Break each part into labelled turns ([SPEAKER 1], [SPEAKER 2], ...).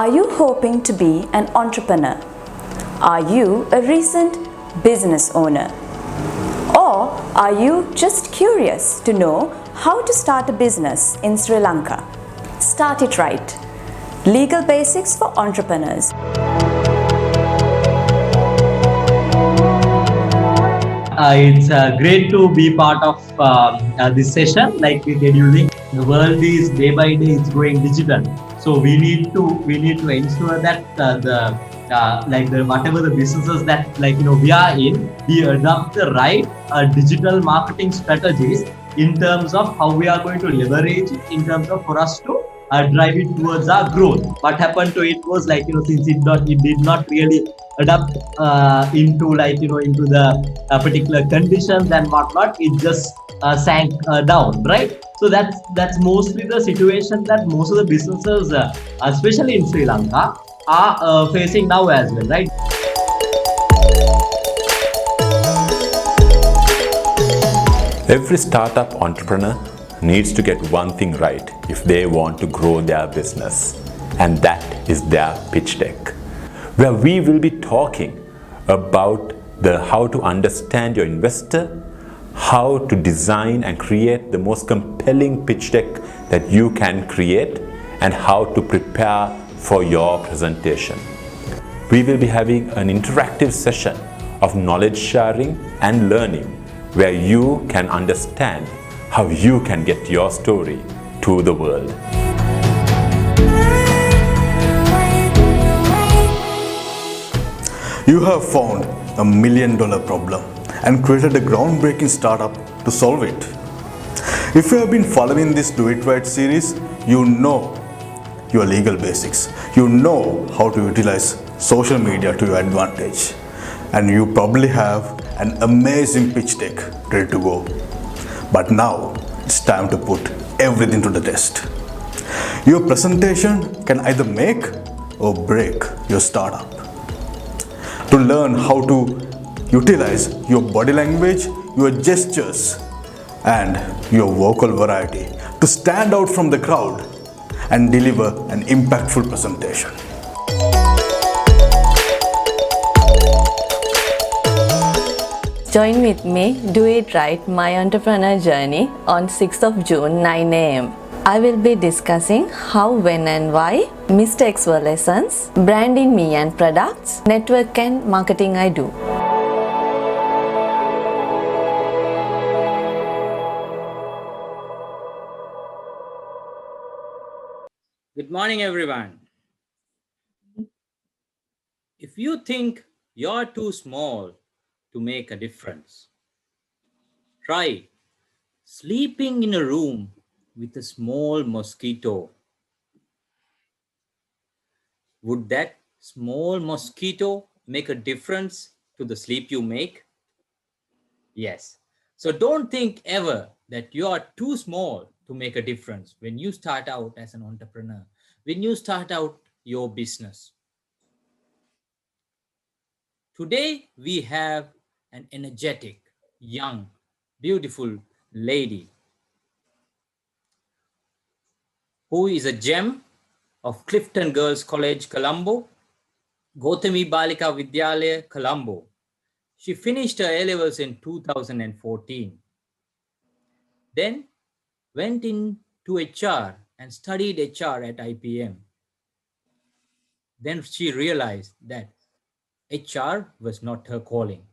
[SPEAKER 1] Are you hoping to be an entrepreneur? Are you a recent business owner? Or are you just curious to know how to start a business in Sri Lanka? Start it right. Legal Basics for Entrepreneurs.
[SPEAKER 2] It's great to be part of this session. Like we did using the world is day by day it's going digital. So we need to ensure that the whatever the businesses that we are in, we adopt the right digital marketing strategies in terms of how we are going to leverage it in terms of for us to drive it towards our growth. What happened to it was since it did not really adapt into into the particular conditions and whatnot, it just sank down, right? So that's mostly the situation that most of the businesses, especially in Sri Lanka, are facing now as well, right?
[SPEAKER 3] Every startup entrepreneur needs to get one thing right if they want to grow their business, and that is their pitch deck, where we will be talking about how to understand your investor, how to design and create the most compelling pitch deck that you can create, and how to prepare for your presentation. We will be having an interactive session of knowledge sharing and learning, where you can understand how you can get your story to the world.
[SPEAKER 4] You have found $1 million problem and created a groundbreaking startup to solve it. If you have been following this Do It Right series, you know your legal basics. You know how to utilize social media to your advantage. And you probably have an amazing pitch deck ready to go. But now it's time to put everything to the test. Your presentation can either make or break your startup. To learn how to utilize your body language, your gestures, and your vocal variety to stand out from the crowd and deliver an impactful presentation.
[SPEAKER 5] Join with me, Do It Right, My Entrepreneur Journey on 6th of June, 9 a.m. I will be discussing how, when and why, mistakes were lessons, branding me and products, network and marketing I do.
[SPEAKER 6] Good morning, everyone. If you think you're too small to make a difference, try sleeping in a room with a small mosquito. Would that small mosquito make a difference to the sleep you make? Yes. So don't think ever that you are too small to make a difference when you start out as an entrepreneur, when you start out your business. Today, we have an energetic, young, beautiful lady who is a gem of Clifton Girls College, Colombo, Gautami Balika Vidyalaya, Colombo. She finished her A-levels in 2014. Then went into HR and studied HR at IPM. Then she realized that HR was not her calling.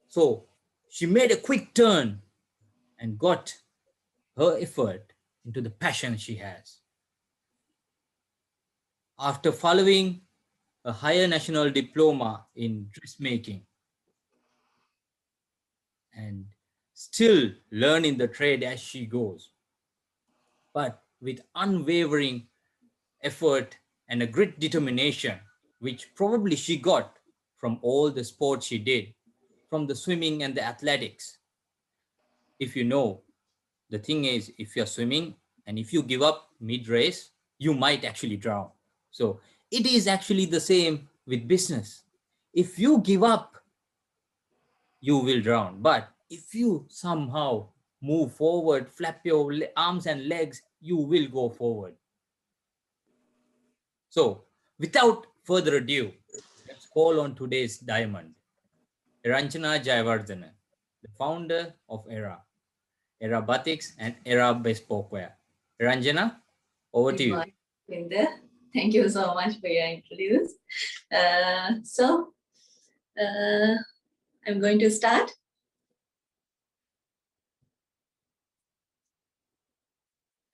[SPEAKER 6] So she made a quick turn and got her effort into the passion she has. After following a higher national diploma in dressmaking and still learning the trade as she goes, but with unwavering effort and a great determination, which probably she got from all the sports she did, from the swimming and the athletics. If you know, the thing is, if you're swimming and if you give up mid-race, you might actually drown. So it is actually the same with business. If you give up, you will drown. But if you somehow move forward, flap your arms and legs, you will go forward. So Without further ado, let's call on today's diamond, Ranjana Jayawardena, the founder of Era Batiks and Era Bespoke Wear. Ranjana, over to
[SPEAKER 5] Good
[SPEAKER 6] you.
[SPEAKER 5] morning, Linda. Thank you so much for your introduce. I'm going to start.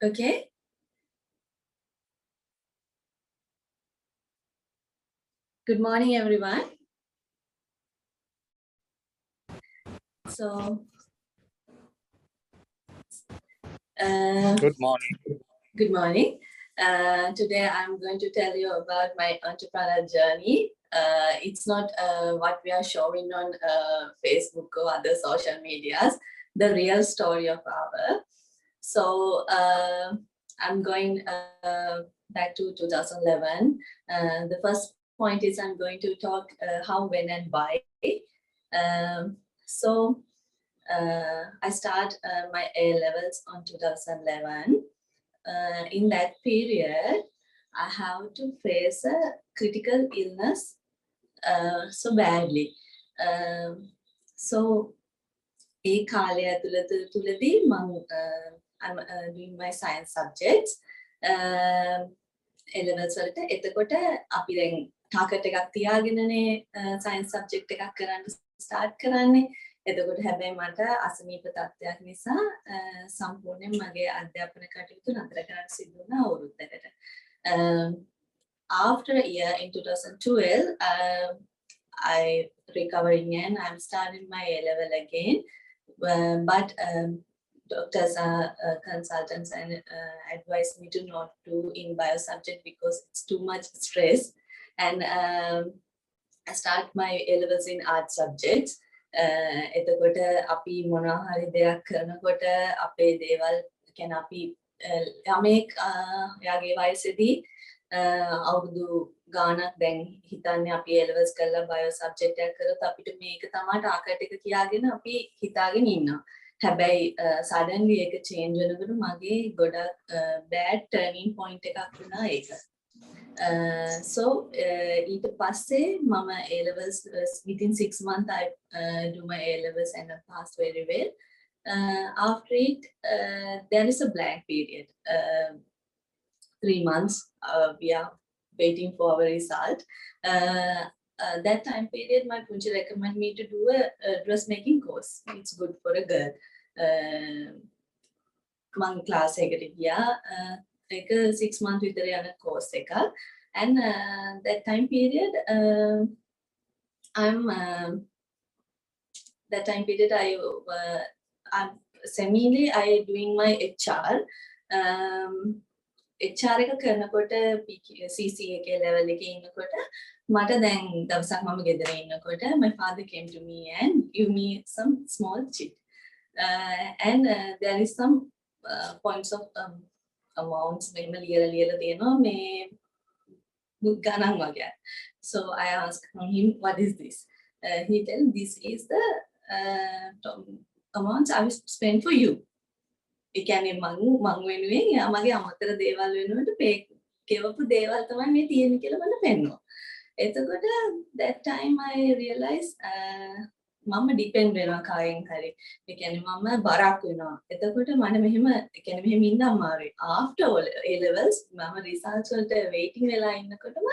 [SPEAKER 5] Okay. Good morning, everyone. So,
[SPEAKER 6] Good morning.
[SPEAKER 5] good morning. Today I'm going to tell you about my entrepreneur journey. It's not what we are showing on Facebook or other social medias, the real story of our. So I'm going back to 2011. The first point is I'm going to talk how, when, and why. I start my A levels on 2011. In that period, I have to face a critical illness so badly. So, ඒ කාලය තුලදී I'm doing my science subjects. A levels වලට එතකොට අපි දැන් target එකක් තියාගෙනනේ science subject එකක් කරන්න start කරන්නේ. එතකොට හැබැයි මට අසනීප තත්ත්වයක් නිසා සම්පූර්ණයෙන් මගේ අධ්‍යාපන කටයුතු නතර කරන්න සිදු වුණා අවුරුද්දකට. After a year in 2012, I recovering and I'm starting my A level again. But doctors are consultants and advise me to not do in bio subject because it's too much stress. And I start my A levels in art subjects. එතකොට අපි මොනවා හරි දෙයක් කරනකොට අපේ දේවල් කියන්නේ අපි ළමෙක් යාගේ වයසේදී අවුරුදු ගාණක් දැන් හිතන්නේ අපි A levels කරලා bio subject එකක් කරොත් අපිට මේක තමයි target එක කියාගෙන අපි හිතාගෙන ඉන්නවා. හැබැයි suddenly ඒක change වෙනකොට මගේ ගොඩක් bad turning point එකක් වුණා ඒක. ඊට පස්සේ මම A levels within 6 months I do my A levels and I passed very well. After it, there is a blank period. 3 months we are waiting for our result. That time period, my punchi recommend me to do a dressmaking course. It's good for a girl. මං class එකට ගියා. Like a 6 month විතර යන course එකක්. And that time period, I'm doing my HR. HR එක කරනකොට CC එකේ level එකේ ඉන්නකොට මට දැන් දවසක් මම ගෙදර ඉන්නකොට my father came to me and give me some small chit. And there is some points of amounts මෙහෙම ලියලා තියෙනවා මේ ගණන් වගේ. So I asked him, what is this? He tell this is the amounts I will spend for you. ඒ කියන්නේ මං වෙනුවෙන් යා මගේ අමතර දේවල් වෙනුවට පේ කෙවපු දේවල් තමයි මේ තියෙන්නේ කියලා මම පෙන්නුවා. එතකොට that time I realized මම depend වෙනවා කායෙන් හරි. ඒ කියන්නේ මම බරක් වෙනවා. එතකොට මම මෙහෙම ඒ කියන්නේ මෙහෙම ඉන්න අමාරුයි. After A levels මම results වලට waiting වෙලා ඉන්නකොටම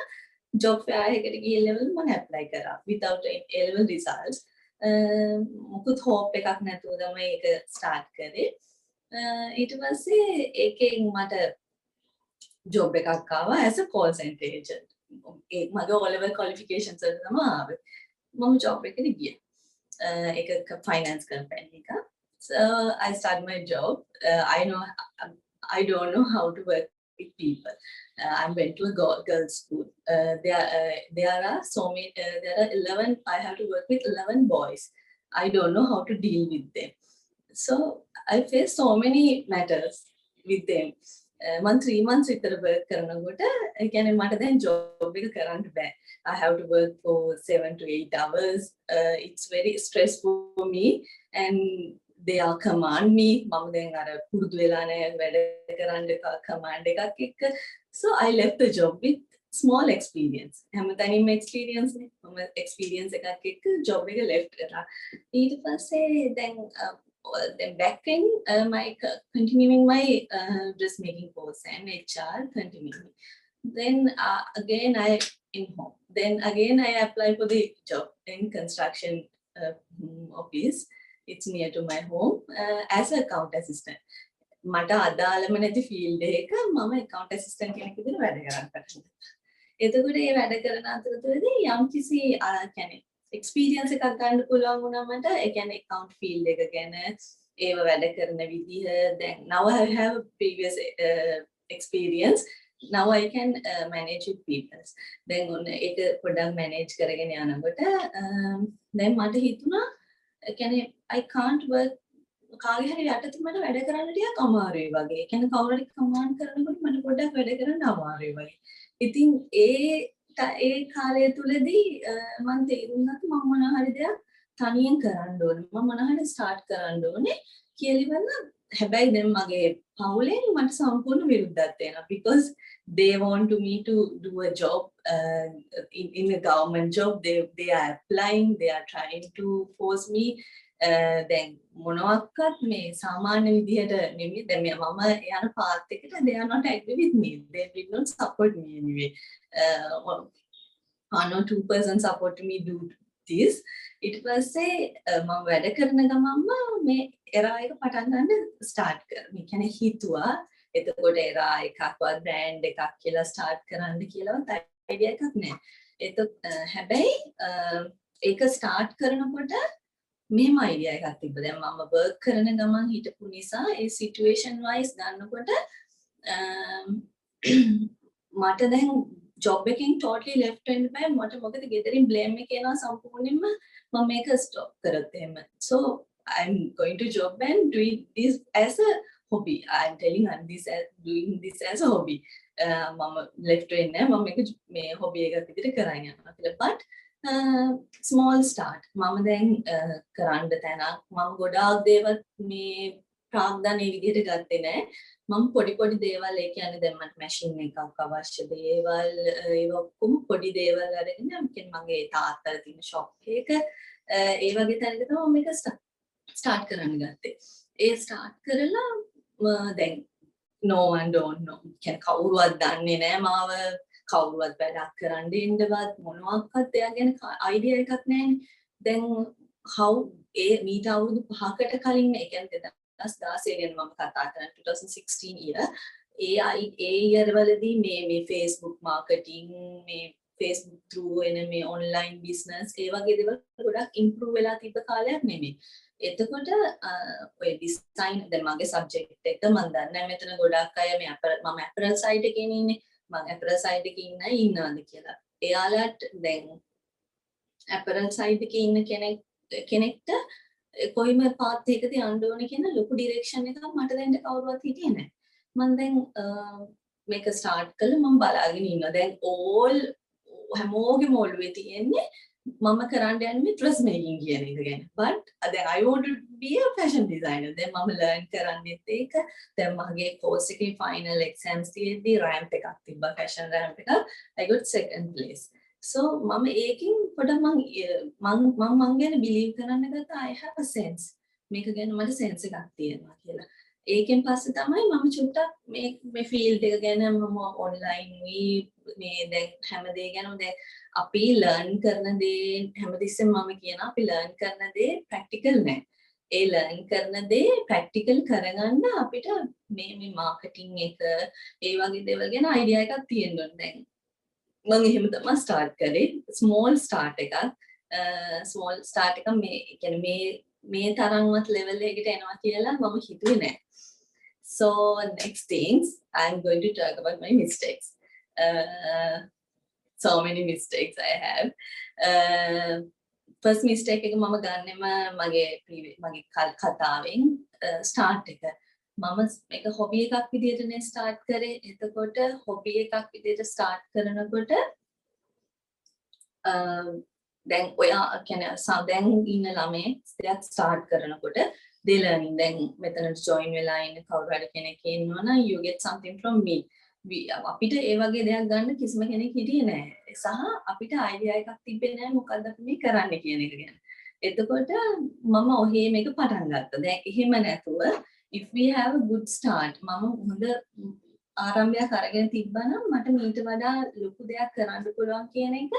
[SPEAKER 5] job fair එකකට ගිහින් level මම apply කරා without A level results. මොකුත් hope එකක් නැතුව තමයි ඒක start කරේ. ඊට පස්සේ ඒකෙන් මට job එකක් ආවා as a call center agent. ඒ මගේ O level qualifications වල තමයි ආවේ. මම job එකට ගියා. එක finance company එක. So I started my job. I don't know how to work with people. I went to a girls' school. There are 11. I have to work with 11 boys. I don't know how to deal with them. So I faced so many matters with them. මම 3 months විතර work කරනකොට ඒ කියන්නේ මට දැන් job එක කරන්න බෑ. I have to work for 7 to 8 hours. It's very stressful for me and they all command me. මම දැන් අර පුරුදු වෙලා නැහැ වැඩ කරන්න command එකක් එක්ක. So I left the job with small experience. හැමතැනින්ම experience නේ. මම experience එකක් එක්ක job එක left කරා. ඊට පස්සේ then back in my continuing my dressmaking course and HR continuing. Then again I in home. Then again I apply for the job in construction office. It's near to my home as an account assistant. මට අදාළම නැති field එක මම account assistant කෙනෙක් විදිහට වැඩ කරන්න පටන් ගත්තා. එතකොට මේ වැඩ කරන අතරතුරදී යම්කිසි කියන්නේ experience එකක් ගන්න පුළුවන් වුණා මට. ඒ කියන්නේ account field එක ගැන ඒව වැඩ කරන විදිහ දැන් now I have a previous experience. Now I can manage with people. දැන් ඔන්න ඒක පොඩ්ඩක් manage කරගෙන යනකොට දැන් මට හිතුණා කියන්නේ I can't work කාගේ හරි යටතේ මට වැඩ කරන්න ටිකක් අමාරුයි වගේ. ඒ කියන්නේ කවුරු හරි කමාන්ඩ් කරනකොට මට පොඩ්ඩක් වැඩ කරන්න අමාරුයි වගේ. ඉතින් ඒ කාලය තුලදී මම තේරුම් ගත්තා මම මොන හරි දෙයක් තනියෙන් කරන්න ඕනේ. මම මොන හරි ස්ටාර්ට් කරන්න ඕනේ කියලා ඉවරලා හැබැයි දැන් මගේ පවුලෙන් මට සම්පූර්ණ විරුද්ධත්වයක් එනවා because they want me to do a job in a government job. They are applying, they are trying to force me දැන් මොනවාක්වත් මේ සාමාන්‍ය විදිහට නෙමෙයි දැන් මම යන පාත් එකට they are not agree with me. They did not support me anyway. 1 or 2% support me do this. ඊට පස්සේ මම වැඩ කරන ගමන්ම මේ එරා එක පටන් ගන්න ස්ටාර්ට් කරා. මේ කියන්නේ හිතුවා එතකොට එරා එකක්වත් බ්‍රෑන්ඩ් එකක් කියලා ස්ටාර්ට් කරන්න කියලාවත් අයිඩියා එකක් නැහැ. හැබැයි ඒක ස්ටාර්ට් කරනකොට මෙහෙම අයිඩියා එකක් තිබ්බා. දැන් මම වර්ක් කරන ගමන් හිටපු නිසා ඒ සිටුේෂන් වයිස් ගන්නකොට මට දැන් ජොබ් එකෙන් totally left වෙන්න බෑ. මට මොකද ගෙදරින් blame එක එනවා සම්පූර්ණයෙන්ම මම මේක stop කරත් එහෙම. So I'm going to job and doing this as a hobby. I'm telling her doing this as a hobby. මම left වෙන්නේ නැහැ. මම මේක මේ hobby එකක් විදිහට කරගෙන යනවා කියලා. But small start. මම දැන් කරන්න තැනක් මම ගොඩාක් දේවල් මේ ප්‍රාග්ධන ඒ විදිහට ගත්තේ නැහැ. මම පොඩි දේවල් ඒ කියන්නේ දැන් මට මැෂින් එකක් අවශ්‍ය දේවල් ඒ ඔක්කොම පොඩි දේවල් අරගෙන මගේ තාත්තලා තියෙන ෂොප් එක ඒ වගේ තැනක තමයි මම මේක ස්ටාර්ට් කරන්න ගත්තේ. ඒ ස්ටාර්ට් කරලා දැන් no one don't know. කියන්නේ කවුරුවත් දන්නේ නැහැ මාව කවුරුවත් වැඩක් කරන්න ඉන්නවත් මොනවාක්වත් එයා ගැන අයිඩියා එකක් නැහැනේ. දැන් how මීට අවුරුදු 5කට කලින් ඒ කියන්නේ 2016 ගැන මම කතා කරන්නේ 2016 year. ඒ year වලදී මේ Facebook marketing මේ Facebook through එන මේ online business ඒ වගේ දේවල් ගොඩක් improve වෙලා තිබ්බ කාලයක් නෙමෙයි. එතකොට ඔය design දැන් මගේ subject එක මම දන්නේ මෙතන ගොඩක් අය මම apparel side එකේ ඉන්නේ. මම apparel side එකේ ඉන්නවද කියලා. එයාලට දැන් apparel side එකේ ඉන්න කෙනෙක්ට කොයිම පාත් එකද යන්න ඕනේ කියන ලොකු ඩිරෙක්ෂන් එකක් මට දැන් කවුරුවත් හිටියේ නැහැ. මම දැන් මේක ස්ටාර්ට් කළා මම බලාගෙන ඉන්නවා. දැන් හැමෝගෙම ඔළුවේ තියෙන්නේ මම කරන්න යන්නේ dress making කියන එක ගැන. But then I want to be a fashion designer. then මම learn කරන්නෙත් ඒක. දැන් මගේ course එකේ final exams තියෙද්දි rank එකක් තිබ්බා fashion rank එකක්. I got second place. So මම ඒකෙන් පොඩක් මම ගැන believe කරන්න ගත්තා I have a sense. මේක ගැන මට sense එකක් තියෙනවා කියලා. ඒකෙන් පස්සේ තමයි මම චුට්ටක් මේ field එක ගැන මම online මේ දැන් හැමදේ ගැනම දැන් අපි learn කරන දේ හැමතිස්සෙම මම කියනවා අපි learn කරන දේ practical නෑ. ඒ learn කරන දේ practical කරගන්න අපිට මේ marketing එක ඒ වගේ දේවල් ගැන idea එකක් තියෙන්න ඕනේ. දැන් මම එහෙම තමයි start කරේ. small start එකක්. small start එක මේ කියන්නේ මේ තරම්වත් level එකකට එනවා කියලා මම හිතුවේ නෑ. So next things I'm going to talk about my mistakes. So many mistakes I have. First mistake එක මම ගන්නෙම මගේ කතාවෙන් start එක. මම මේක hobby එකක් විදිහට නේ start කරේ. එතකොට hobby එකක් විදිහට start කරනකොට දැන් ඔයා කියන්නේ දැන් ඉන්න ළමයි දෙයක් start කරනකොට they learning දැන් මෙතන join වෙලා ඉන්න කවුරු හරි කෙනෙක් ඉන්නවනම් you get something from me. අපිට ඒ වගේ දෙයක් ගන්න කිසිම කෙනෙක් හිටියේ නැහැ. සහ අපිට අයිඩියා එකක් තිබ්බේ නැහැ මොකද්ද අපි මේ කරන්න කියන එක ගැන. එතකොට මම ඔහේ මේක පටන් ගත්තා. දැන් එහෙම නැතුව if we have a good start මම හොඳ ආරම්භයක් අරගෙන තිබ්බනම් මට මීට වඩා ලොකු දෙයක් කරන්න පුළුවන් කියන එක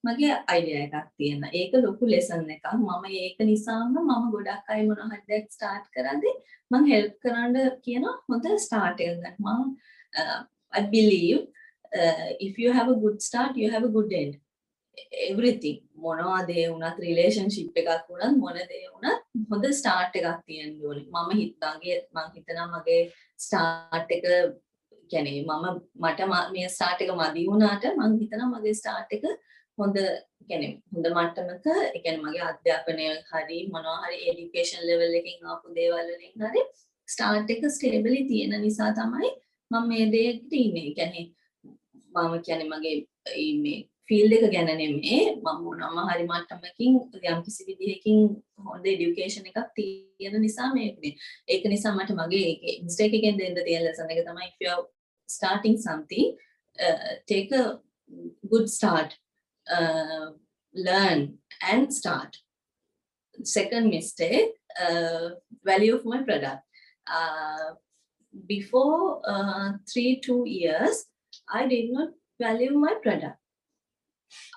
[SPEAKER 5] මගේ අයිඩියා එකක් තියෙනවා. ඒක ලොකු ලෙසන් එකක්. මම ඒක නිසාම මම ගොඩක් අය මොන හරි දෙයක් ස්ටාර්ට් කරද්දී මම හෙල්ප් කරන්න කියන හොඳ ස්ටාර්ට් එකක් ගන්න. මම I believe if you have a good start, you have a good end. Everything. මොනවා දේ වුණත් රිලේෂන්ෂිප් එකක් වුණත් මොන දේ වුණත් හොඳ ස්ටාර්ට් එකක් තියෙන්න ඕනේ. මම හිතනවා මගේ ස්ටාර්ට් එක කියන්නේ මට මේ ස්ටාර්ට් එක මදි වුණාට මම හිතනවා මගේ ස්ටාර්ට් එක හොඳ කියන්නේ හොඳ මට්ටමක ඒ කියන්නේ මගේ අධ්‍යාපනය හරි මොනවා හරි এডুকেෂන් ලෙවල් එකකින් ආපු දේවල් වලින් හරි ස්ටාර්ට් එක ස්ටේබලි තියෙන නිසා තමයි මම මේ දෙයට ඉන්නේ. මම කියන්නේ මගේ මේ ෆීල්ඩ් එක ගැන නෙමෙයි මම මොනම හරි මට්ටමකින් යම් කිසි විදිහකින් හොඳ এডুকেෂන් එකක් තියෙන නිසා මේකනේ. ඒක නිසා මට මගේ ඒකේ මිස්ටේක් එකෙන් දෙන්න තියෙන ලෙසන් එක තමයි if you are starting something take a good start learn and start. Second mistake value of my product. Before 2 years, I did not value my product.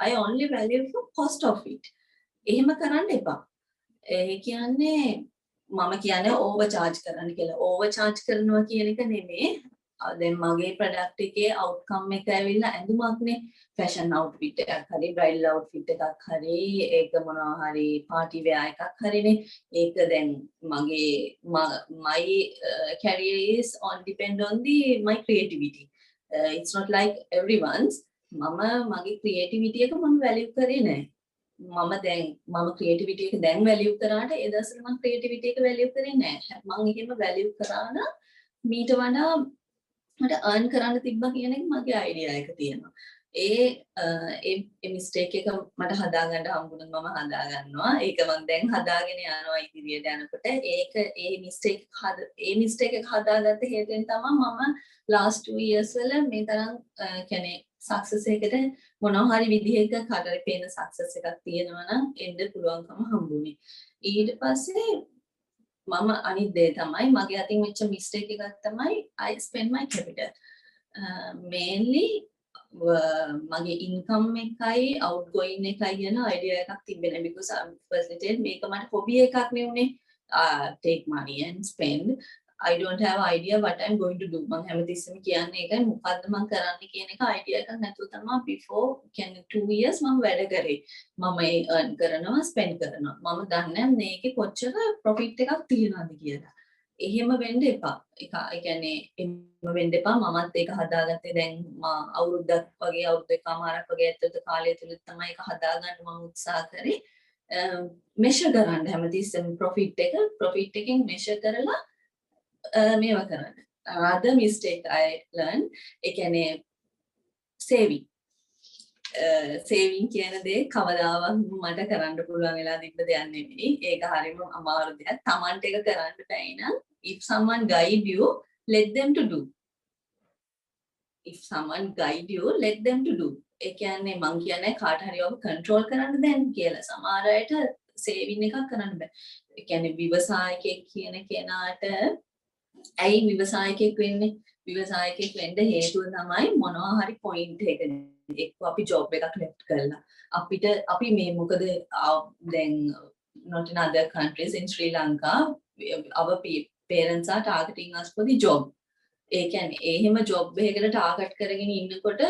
[SPEAKER 5] I only value the cost of it. එහෙම කරන්න එපා. ඒ කියන්නේ මම කියන්නේ over charge කරන්න කියලා. Over charge කරනවා කියන එක නෙමෙයි. දැන් මගේ ප්‍රොඩක්ට් එකේ outcome එක ඇවිල්ලා ඇඳුමක්නේ fashion outfit එකක් හරි bridal outfit එකක් හරි ඒක මොනවා හරි party wear එකක් හරිනේ. ඒක දැන් මගේ my career is on depend on my creativity. It's not like everyone's. මගේ creativity එක මම value කරේ නැහැ. මම creativity එක දැන් value කරාට ඒ දවස්වල මම creativity එක value කරේ නැහැ. මම එහෙම value කරා නම් මීට වඩා මට earn කරන්න තිබ්බා කියන එක මගේ idea එක තියෙනවා. ඒ mistake එක මට හදාගන්න හම්බුනොත් මම හදා ගන්නවා. ඒක මම දැන් හදාගෙන යනවා ඉදිරියට යනකොට. ඒ mistake එක හදාගත්ත හේතුවෙන් තමයි මම last 2 years වල මේ තරම් කියන්නේ success එකට මොනවා හරි විදිහක කඩේ පේන success එකක් තියෙනවා නම් එන්න පුළුවන්කම හම්බුනේ. ඊට පස්සේ මම අනිත් දේ තමයි මගේ අතින් වෙච්ච mistake එකක් තමයි I spend my capital. Mainly මගේ income එකයි outgoing එකයි යන idea එකක් තිබෙන්නේ නැහැ because I'm facilitate මේක මට hobby එකක් නෙවුනේ. Take money and spend. I don't have idea what I'm going to do. මම හැමතිස්සෙම කියන්නේ ඒකයි මොකද්ද මම කරන්න කියන එක idea එකක් නැතුව තමයි before කියන්නේ 2 years මම වැඩ කරේ. මම earn කරනවා spend කරනවා. මම දන්නේ මේකේ කොච්චර profit එකක් තියනවද කියලා. එහෙම වෙන්න එපා. ඒ කියන්නේ එහෙම වෙන්න එපා. මමත් ඒක හදාගත්තේ දැන් අවුරුද්දක් වගේ අවුරුදු එකමාරක් වගේ ඇතුළත කාලය තුල තමයි ඒක හදාගන්න මම උත්සාහ කරේ. measure කරන්න හැමතිස්සෙම profit එකෙන් measure කරලා මේවා කරන්න. Other mistake I learned ඒ කියන්නේ saving. Saving කියන දේ කවදාවත් මට කරන්න පුළුවන් වෙලා තිබ්බ දෙයක් නෙමෙයි. ඒක හරියම අමාරු දෙයක්. Tamanට එක කරන්න බැයි නම් if someone guide you let them to do. If someone guide you let them to do. ඒ කියන්නේ මං කියන්නේ කාට හරි ඔබ control කරන්න දැන් කියලා. සමහර අයට saving එකක් කරන්න බෑ. ඒ කියන්නේ විවසායකයෙක් කියන කෙනාට ඇයි විවසායකයෙක් වෙන්නේ? විවසායකයෙක් වෙන්න හේතුව තමයි මොනවා හරි point එක. එක්ක අපි job එකක් left කරලා අපි මේ මොකද දැන් not in other countries in Sri Lanka our parents are targeting us for the job. ඒ කියන්නේ එහෙම job එකකට target කරගෙන ඉන්නකොට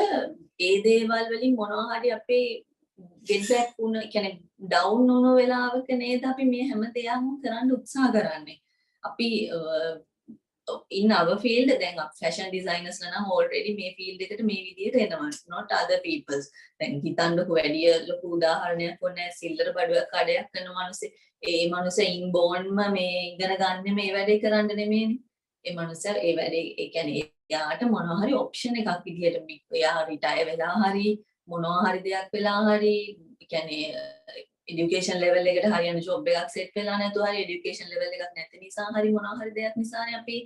[SPEAKER 5] ඒ දේවල් වලින් මොනවා හරි අපේ get back වුණ කියන්නේ down වුණ වෙලාවක නේද අපි මේ හැම දෙයක්ම කරන්න උත්සාහ කරන්නේ. අපි in our field දැන් fashion designers නම් already මේ field එකට මේ විදිහට එනවා not other people's. දැන් හිතන්නකෝ වැඩි ලොකු උදාහරණයක් වුණේ සිල්ලර බඩුවක් කඩයක් කරන මිනිස්සේ ඒ මිනිස්සේ ඉන්බෝන්ම මේ ඉගෙන ගන්න මේ වැඩේ කරන්න නෙමෙයිනේ. ඒ මිනිස්සා ඒ වැඩේ ඒ කියන්නේ එයාට මොනවා හරි option එකක් විදිහට එයා retire වෙලා හරි මොනවා හරි දෙයක් වෙලා හරි කියන්නේ education level එකට හරියන job එකක් set වෙලා නැතුව හරි education level එකක් නැති නිසා හරි මොනවා හරි දෙයක් නිසානේ අපි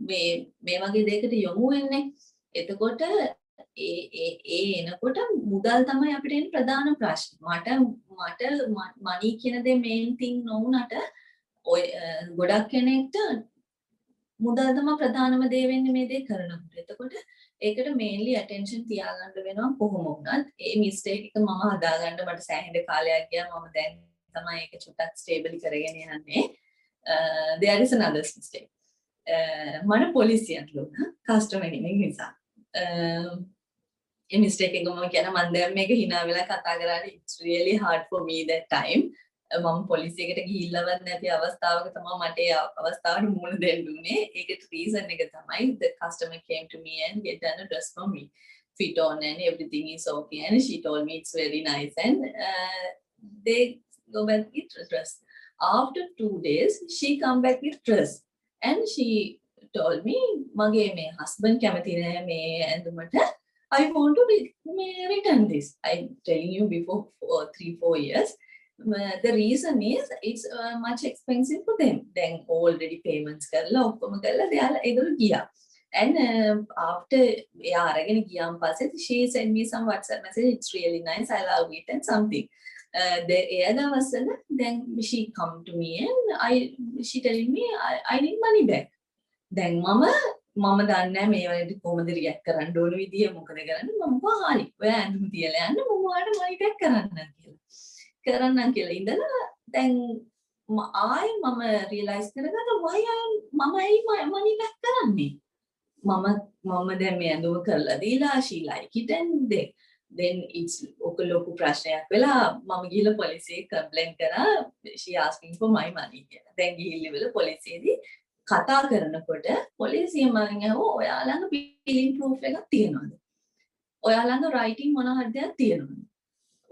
[SPEAKER 5] මේ වගේ දෙයකට යොමු වෙන්නේ. එතකොට ඒ එනකොට මුදල් තමයි අපිට එන ප්‍රධාන ප්‍රශ්නේ. මට money කියන දේ main thing නොවුනට ඔය ගොඩක් කෙනෙක්ට මුදල් තමයි ප්‍රධානම දේ වෙන්නේ මේ දේ කරනකොට. එතකොට ඒකට mainly attention තියාගන්න වෙනවා කොහොම වුණත්. ඒ mistake එක මම හදාගන්න මට සෑහෙන කාලයක් ගියා. මම දැන් තමයි ඒක චුට්ටක් stable කරගෙන යන්නේ. There is another mistake. මම පොලිසියට ලුණා customer name නිසා. ඒ mistake එක මම කියන මම දැන් මේක hina වෙලා කතා කරානේ. It's really hard for me that time. මම පොලිසියකට ගිහිල්ලවත් නැති අවස්ථාවක තමයි මට ඒ අවස්ථාවට මුහුණ දෙන්න උනේ. ඒකට reason එක තමයි the customer came to me and get done a dress for me. Fit on and everything is okay and she told me it's very nice and they go back with dress. After 2 days she come back with dress and she told me mage me husband කැමති නෑ මේ ඇඳුමට I want to return this. I'm telling you before 3-4 years. The reason is it's much expensive for them. Then already payments කරලා ඔක්කොම කරලා දෙයාලා ඒගොල්ලෝ ගියා. And after එයා අරගෙන ගියාන් පස්සේ she sent me some WhatsApp message. It's really nice. I love it and something. එයා දවසල then she come to me and she telling me I need money back. දැන් මම දන්නේ නැහැ මේ වලට කොහොමද රියැක්ට් කරන්න ඕන විදිය මොකද කරන්නේ මම කිව්වා හරි ඔයා ඇඳුම් තියලා යන්න මම ඔයාලට මනි බෑක් කරන්නම් කියලා ඉඳලා දැන් මම රියලයිස් කරගත්තා why මම ඇයි මනි බෑක් කරන්නේ මම දැන් මේ ඇඳුම කරලා දීලා she like it and then it's ඔක ලොකු ප්‍රශ්නයක් වෙලා මම ගිහලා පොලිසියට කම්ප්ලේන්ට් කරා she asking for my money කියලා දැන් ගිහිල්ලා පොලිසියේදී කතා කරනකොට පොලිසිය මගෙන් අහුවා ඔයා ළඟ බිලින් ප්‍රූෆ් එකක් තියෙනවද? ඔයා ළඟ රයිටින් මොන හරි දෙයක් තියෙනවද?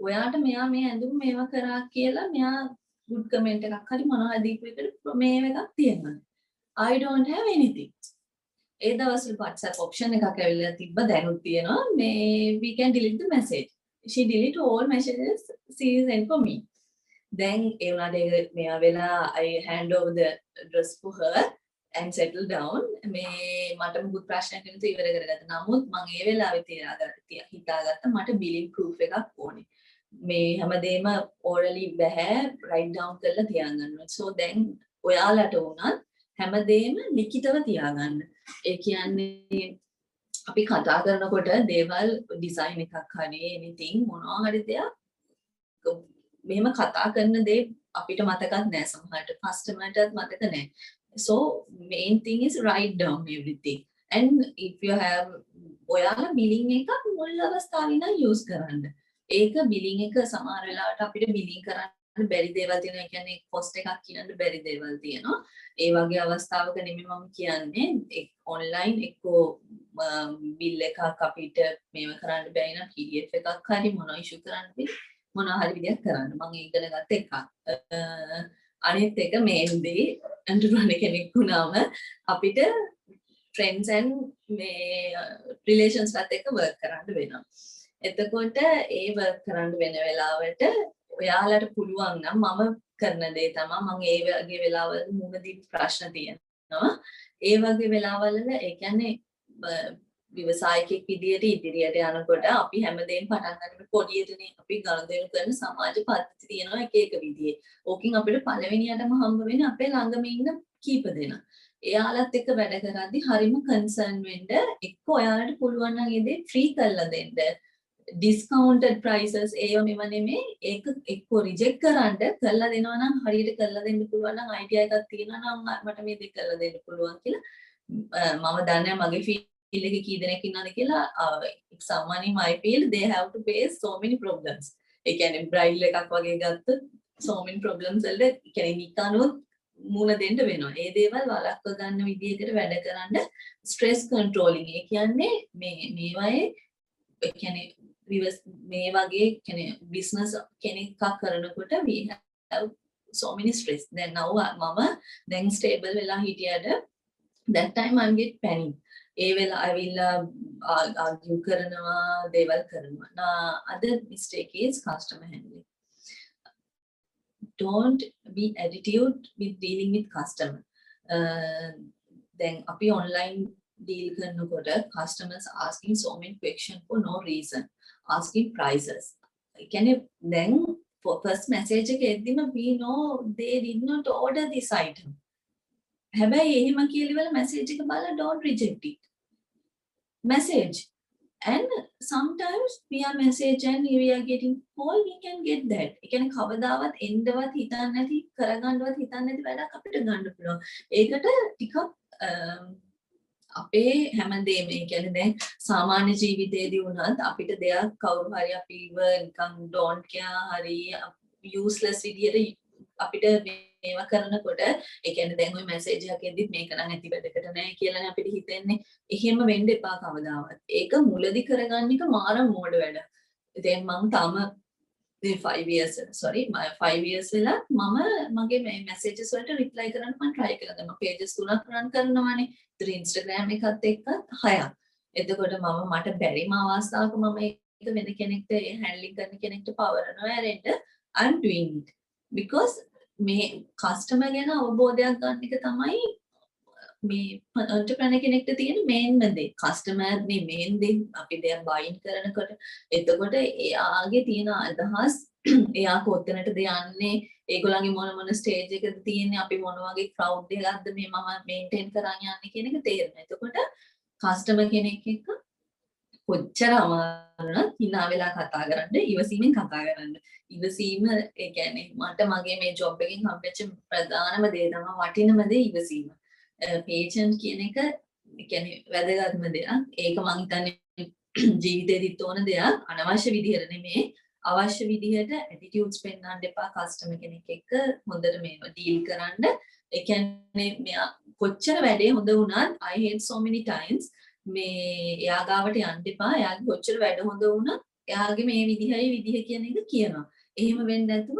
[SPEAKER 5] ඔයාට මෙයා මේ ඇඳුම් මේවා කරා කියලා මෙයා good comment එකක් හරි මොනවා හරි දීපු එකට මේ එකක් තියෙනවද? I don't have anything. ඒ දවස්වල WhatsApp option එකක් ඇවිල්ලා තිබ්බ දැනුත් තියෙනවා මේ we can delete the message. She delete all messages she sent for me. Then ඒ වුණාට මෙයා වෙලා I hand over the dress for her and settle down මේ මට මුකුත් ප්‍රශ්නයක් නැතුව ඉවර කරගත්තා. නමුත් මම ඒ වෙලාවේ හිතාගත්තා මට බිලින් ප්‍රූෆ් එකක් ඕනේ. මේ හැමදේම orally බෑ write down කරලා තියාගන්න. So then ඔයාලට උනත් හැමදේම ලිඛිතව තියාගන්න. ඒ කියන්නේ අපි කතා කරනකොට දේවල් ඩිසයින් එකක් හරි anything මොනවා හරි දෙයක් මෙහෙම කතා කරන දේ අපිට මතකත් නෑ සමහරට කස්ටමර්ටත් මතක නෑ. So main thing is write down everything and if you have ඔයාලා බිලින් එකක් මුල් අවස්ථාවේ නම් use කරන්න. ඒක බිලින් එක සමහර වෙලාවට අපිට බිලින් කරන්න බැරි දේවල් තියෙනවා. ඒ කියන්නේ cost එකක් කියන්න බැරි දේවල් තියෙනවා. ඒ වගේ අවස්ථාවක නෙමෙයි මම කියන්නේ online එක්කෝ bill එකක් අපිට මේව කරන්න බැරි නම් PDF එකක් හරි මොනවා issue කරන්න බැරි මොනවා හරි විදියක් කරන්න. මම ඉගෙන ගත්ත එකක්. අනිත් එක main දේ entrepreneur කෙනෙක් වුණාම අපිට friends and මේ relations වත් එක්ක work කරන්න වෙනවා. එතකොට ඒ work කරන්න වෙන වෙලාවට ඔයාලට පුළුවන් නම් මම කරන දේ තමයි මම ඒ වගේ වෙලාවල මුණ දීපු ප්‍රශ්න තියෙනවා. ඒ වගේ වෙලාවල ඒ කියන්නේ ව්‍යවසායකෙක් විදියට ඉදිරියට යනකොට අපි හැමදේම පටන් ගන්න පොඩියටනේ අපි ගනුදෙනු කරන සමාජ පද්ධති තියෙනවා එක එක විදිහේ. ඕකෙන් අපිට පළවෙනියටම හම්බ වෙන්නේ අපේ ළඟම ඉන්න කීප දෙනා. එයාලත් එක්ක වැඩ කරද්දී හරිම කන්සර්න් වෙන්න එක්ක ඔයාලට පුළුවන් නම් ඒ දේ ෆ්‍රී කරලා දෙන්න. discounted prices ඒව මෙව නෙමෙයි ඒක එක්ක රිජෙක්ට් කරන්න කරලා දෙනවා නම් හරියට කරලා දෙන්න පුළුවන් නම් අයිඩියා එකක් තියෙනවා නම් මට මේ දෙක කරලා දෙන්න පුළුවන් කියලා මම දන්නේ මගේ ෆීල්ඩ් එකේ කී දෙනෙක් ඉන්නවද කියලා someone in my field they have to face so many problems ඒ කියන්නේ බ්‍රයිඩල් එකක් වගේ ගත්තොත් so many problems වලට ඒ කියන්නේ නිකනුත් මුණ දෙන්න වෙනවා ඒ දේවල් වළක්ව ගන්න විදිහකට වැඩ කරන්න stress controlling ඒ කියන්නේ මේවායේ ඒ කියන්නේ මේ වගේ කියන්නේ business කෙනෙක්ක් කරනකොට we have so many stress then now මම දැන් stable වෙලා හිටියට that time I'm get panic ඒ වෙලාව ඇවිල්ලා argue කරනවා දේවල් කරනවා other mistake is customer handling don't be attitude with dealing with customer දැන් අපි online deal කරනකොට customers asking so many questions for no reason, asking prices. ඒ කියන්නේ දැන් first message එක එද්දිම we know they did not order this item. හැබැයි එහෙම කියලා message එක බලලා don't reject it. Message. And sometimes we are message and we are getting call, we can get that. ඒ කියන්නේ කවදාවත් එන්නවත් හිතන්නේ නැති කරගන්නවත් හිතන්නේ නැති වැඩක් අපිට ගන්න පුළුවන්. ඒකට ටිකක් අපේ හැමදේම ඒ කියන්නේ දැන් සාමාන්‍ය ජීවිතයේදී වුණත් අපිට දෙයක් කවුරු හරි අපිව නිකන් don't care හරි useless විදියට අපිට මේවා කරනකොට ඒ කියන්නේ දැන් ওই මැසේජ් එකක් එද්දිත් මේක නම් ඇති වැඩකට නැහැ කියලානේ අපිට හිතෙන්නේ. එහෙම වෙන්න එපා කවදාවත්. ඒක මුලදි කරගන්න එක මාරම මෝඩ වැඩ. දැන් මම තාම 5 years වෙලා මම මගේ මේ messages වලට reply කරන්න මම try කරලා දැන් මම pages 3ක් run කරනවානේ. ඉතින් Instagram එකත් එක්ක 6ක්. එතකොට මට බැරිම අවස්ථාවක මම ඒක වෙන කෙනෙක්ට handling කරන කෙනෙක්ට පවරනවා ඇරෙන්න I'm doing it. Because මේ customer ගැන අවබෝධයක් ගන්න එක තමයි මේ entrepreneur කෙනෙක්ට තියෙන main දේ. customer මේ main දේ අපි දැන් buying කරනකොට එතකොට එයාගේ තියෙන අදහස් එයා කොතැනටද යන්නේ ඒගොල්ලන්ගේ මොන stage එකද තියෙන්නේ අපි මොන වගේ crowd එකක්ද මේ මම maintain කරන් යන්නේ කියන එක තේරෙනවා. එතකොට customer කෙනෙක් එක්ක කොච්චර අමාරුද hina වෙලා කතා කරන්න ඉවසීමෙන් කතා කරන්න. ඉවසීම ඒ කියන්නේ මට මගේ මේ ජොබ් එකෙන් හම්බෙච්ච ප්‍රධානම දේ තමයි වටිනම දේ ඉවසීම. patient කියන එක ඒ කියන්නේ වැදගත්ම දෙයක්. ඒක මම හිතන්නේ ජීවිතේදීත් ඕන දෙයක්. අනවශ්‍ය විදිහට නෙමෙයි අවශ්‍ය විදිහට attitudes පෙන්වන්න එපා customer කෙනෙක් එක්ක හොඳට මේව deal කරන්න. ඒ කියන්නේ මෙයා කොච්චර වැඩේ හොඳ වුණත් I hate so many times මේ එයා ගාවට යන්න එපා. එයාගේ කොච්චර වැඩ හොඳ වුණත් එයාගේ මේ විදිහ කියන එක කියනවා. එහෙම වෙන්නේ නැතුව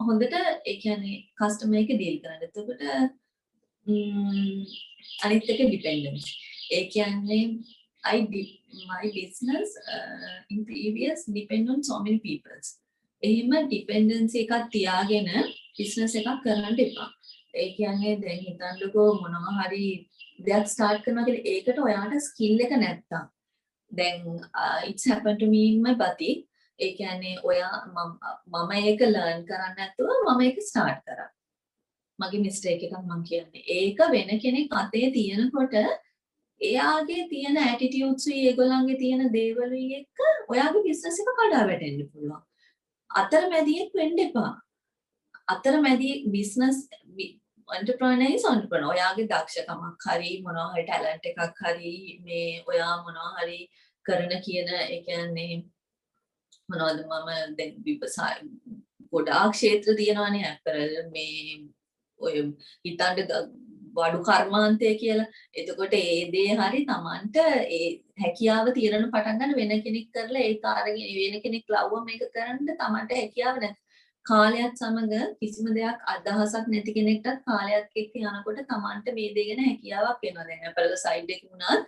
[SPEAKER 5] හොඳට ඒ කියන්නේ customer එක deal කරන්න. එතකොට අනිත් එක dependence. ඒ කියන්නේ my business in previous depend on so many peoples. එහෙම dependency එකක් තියාගෙන business එකක් කරන්න එපා. ඒ කියන්නේ දැන් හිතන්නකෝ මොනවා හරි දෙයක් start කරනවා කියලා ඒකට ඔයාට skill එක නැත්තම් දැන් it's happened to me in my batik. ඒ කියන්නේ ඔයා මම ඒක learn කරන්න නැතුව මම ඒක start කරා. මගේ mistake එකක් මම කියන්නේ. ඒක වෙන කෙනෙක් අතේ තියෙනකොට එයාගේ තියෙන attitudes ඒගොල්ලන්ගේ තියෙන දේවල් එක්ක ඔයාගේ business එක කඩා වැටෙන්න පුළුවන්. අතරමැදියෙක් වෙන්න එපා. අතරමැදි business entrepreneur is entrepreneur. ඔයාගේ දක්ෂකමක් හරි මොනවා හරි talent එකක් හරි මේ ඔයා මොනවා හරි කරන කියන ඒ කියන්නේ මොනවද මම දැන් විවසාය ගොඩාක් ක්ෂේත්‍ර තියෙනවානේ අපරල් මේ ඔය හිතන්න වඩු කර්මාන්තය කියලා. එතකොට ඒ දේ හරි Tamanට ඒ හැකියාව తీරන පටන් ගන්න වෙන කෙනෙක් කරලා ඒක අරගෙන වෙන කෙනෙක් ලව්ව මේක කරන්න Tamanට හැකියාව නැහැ. කාලයත් සමග කිසිම දෙයක් අදහසක් නැති කෙනෙක්ටත් කාලයක් එක්ක යනකොට Tamanට මේ දේ ගැන හැකියාවක් එනවා. දැන් අපරල සයිඩ් එක වුණත්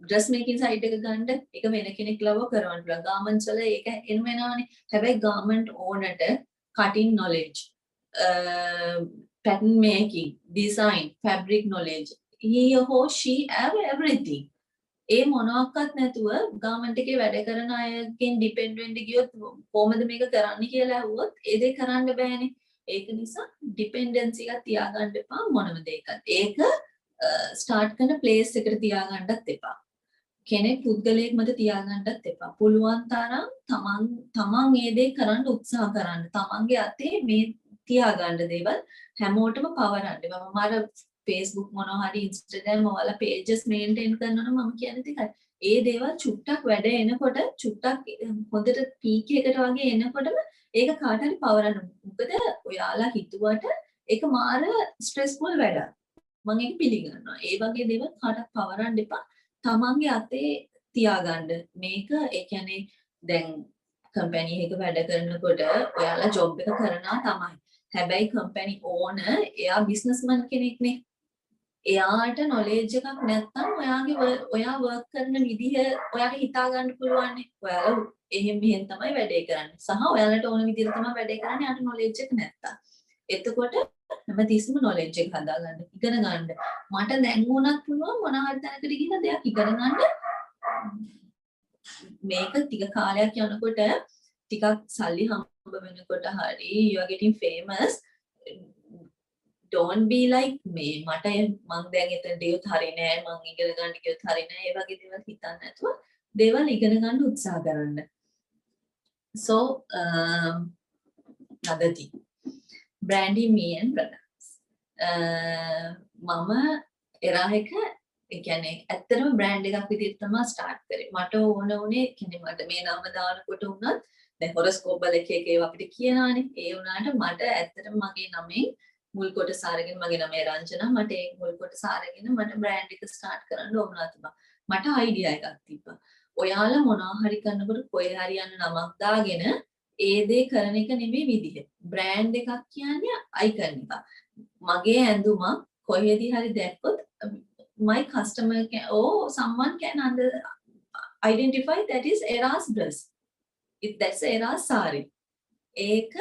[SPEAKER 5] dress making side එක ගන්න ඒක වෙන කෙනෙක් ලව්ව කරවන්න පුළුවන්. garments වල ඒක එනවනේ. හැබැයි garment owner cutting knowledge pattern making, design, fabric knowledge, he or she have everything. ඒ මොනවාක්වත් නැතුව garment එකේ වැඩ කරන අයගෙන් depend වෙන්න ගියොත් කොහොමද මේක කරන්න කියලා අහුවොත් ඒ දේ කරන්න බෑනේ. ඒක නිසා dependency එක තියාගන්න එපා මොනම දෙයකත්. ඒක start කරන place එකට තියාගන්නත් එපා. කෙනෙක් පුද්ගලයෙක් මත තියාගන්නත් එපා. පුළුවන් තරම් තමන් ඒ දේ කරන්න උත්සාහ කරන්න. තමන්ගේ අතේ මේ තියාගන්න දේවල් හැමෝටම පවරන්න. මම අර Facebook මොනවා හරි Instagram වල pages maintain කරනවා නම් මම කියන්නේ ඒකයි. ඒ දේවල් චුට්ටක් වැඩ එනකොට චුට්ටක් හොඳට peak එකට වගේ එනකොටම ඒක කාට හරි පවරන්න. මොකද ඔයාලා හිතුවට ඒක මාර stressful වැඩක්. මම ඒක පිළිගන්නවා. ඒ වගේ දේවල් කාටවත් පවරන්න එපා. තමන්ගේ අතේ තියාගන්න. මේක ඒ කියන්නේ දැන් company එක වැඩ කරනකොට ඔයාලා job එක කරනවා තමයි. හැබැයි company owner එයා businessman කෙනෙක්නේ. එයාට knowledge එකක් නැත්නම් ඔයා work කරන විදිහ ඔයාට හිතා ගන්න පුළුවන් නේ. ඔයාලා මෙහෙන් තමයි වැඩේ කරන්නේ. සහ ඔයාලට ඕන විදිහට තමයි වැඩේ කරන්නේ. යාට knowledge එක නැත්තම්. එතකොට හැමතිස්සෙම knowledge එක හදාගන්න ඉගෙන ගන්න. මට දැන් වුණත් පුළුවන් මොනවා හරි තැනකට ගිහින් දෙයක් ඉගෙන ගන්න. මේක ටික කාලයක් යනකොට ටිකක් සල්ලි හම්බ වෙනකොට හරි you are getting famous. Don't be like me. මට මං දැන් එතන දෙයොත් හරි නෑ මං ඉගෙන ගන්න කියොත් හරි නෑ ඒ වගේ දේවල් හිතන්න නැතුව දේවල් ඉගෙන ගන්න උත්සාහ කරන්න. So another thing, branding me and products. මම එරාහක ඒ කියන්නේ ඇත්තටම බ්‍රෑන්ඩ් එකක් විදිහට තමයි ස්ටාර්ට් කරේ. මට ඕන උනේ කියන්නේ මට මේ නම දානකොට උනත් දැන් හොරොස්කෝප් වල එක එක ඒවා අපිට කියනවානේ. ඒ වුණාට මට ඇත්තටම මගේ නමෙන් මුල් කොටස අරගෙන මගේ නම රංජනා මට ඒ මුල් කොටස අරගෙන මට බ්‍රෑන්ඩ් එක ස්ටාර්ට් කරන්න ඕන තිබ්බා. මට අයිඩියා එකක් තිබ්බා. ඔයාලා මොනවා හරි කරනකොට කොහේ හරි යන නමක් දාගෙන ඒ දේ කරන එක නෙමෙයි විදිහ. බ්‍රෑන්ඩ් එකක් කියන්නේ අයිකන් එක. මගේ ඇඳුම කොහෙදී හරි දැක්කොත් my customer can someone can identify that is Era's dress. If that's Era's sari. ඒක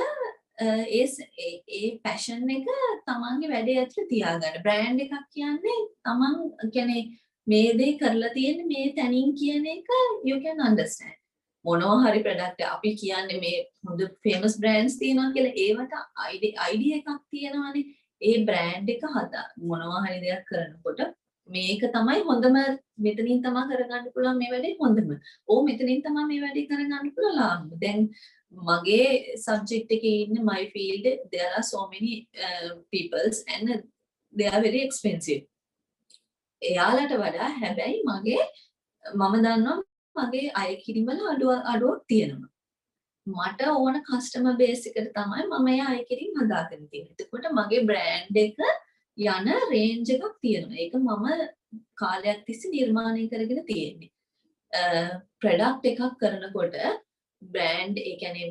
[SPEAKER 5] ඒ පැෂන් එක තමන්ගේ වැඩේ ඇතුළේ තියාගන්න. බ්‍රෑන්ඩ් එකක් කියන්නේ තමන් කියන්නේ මේ දේ කරලා තියෙන්නේ මේ තැනින් කියන එක you can understand. මොනවා හරි ප්‍රොඩක්ට් අපි කියන්නේ මේ හොඳ famous brands තියෙනවා කියලා ඒවට idea එකක් තියෙනවානේ. ඒ බ්‍රෑන්ඩ් එක හදා මොනවා හරි දෙයක් කරනකොට මේක තමයි හොඳම මෙතනින් තමයි කරගන්න පුළුවන් මේ වැඩේ හොඳම. මෙතනින් තමයි මේ වැඩේ කරගන්න පුළුවන් ලාභම. දැන් මගේ subject එකේ ඉන්න my field there are so many peoples and they are very expensive. එයාලට වඩා හැබැයි මම දන්නවා මගේ අය කිරීම වල අඩුවක් තියෙනවා. මට ඕන කස්ටමර් බේස් එකට තමයි මම ඒ අය කිරීම හදාගෙන තියෙන්නේ. එතකොට මගේ බ්‍රෑන්ඩ් එක යන රේන්ජ් එකක් තියෙනවා. ඒක මම කාලයක් තිස්සේ නිර්මාණය කරගෙන තියෙන්නේ. ප්‍රොඩක්ට් එකක් කරනකොට බ්‍රෑන්ඩ් ඒ කියන්නේ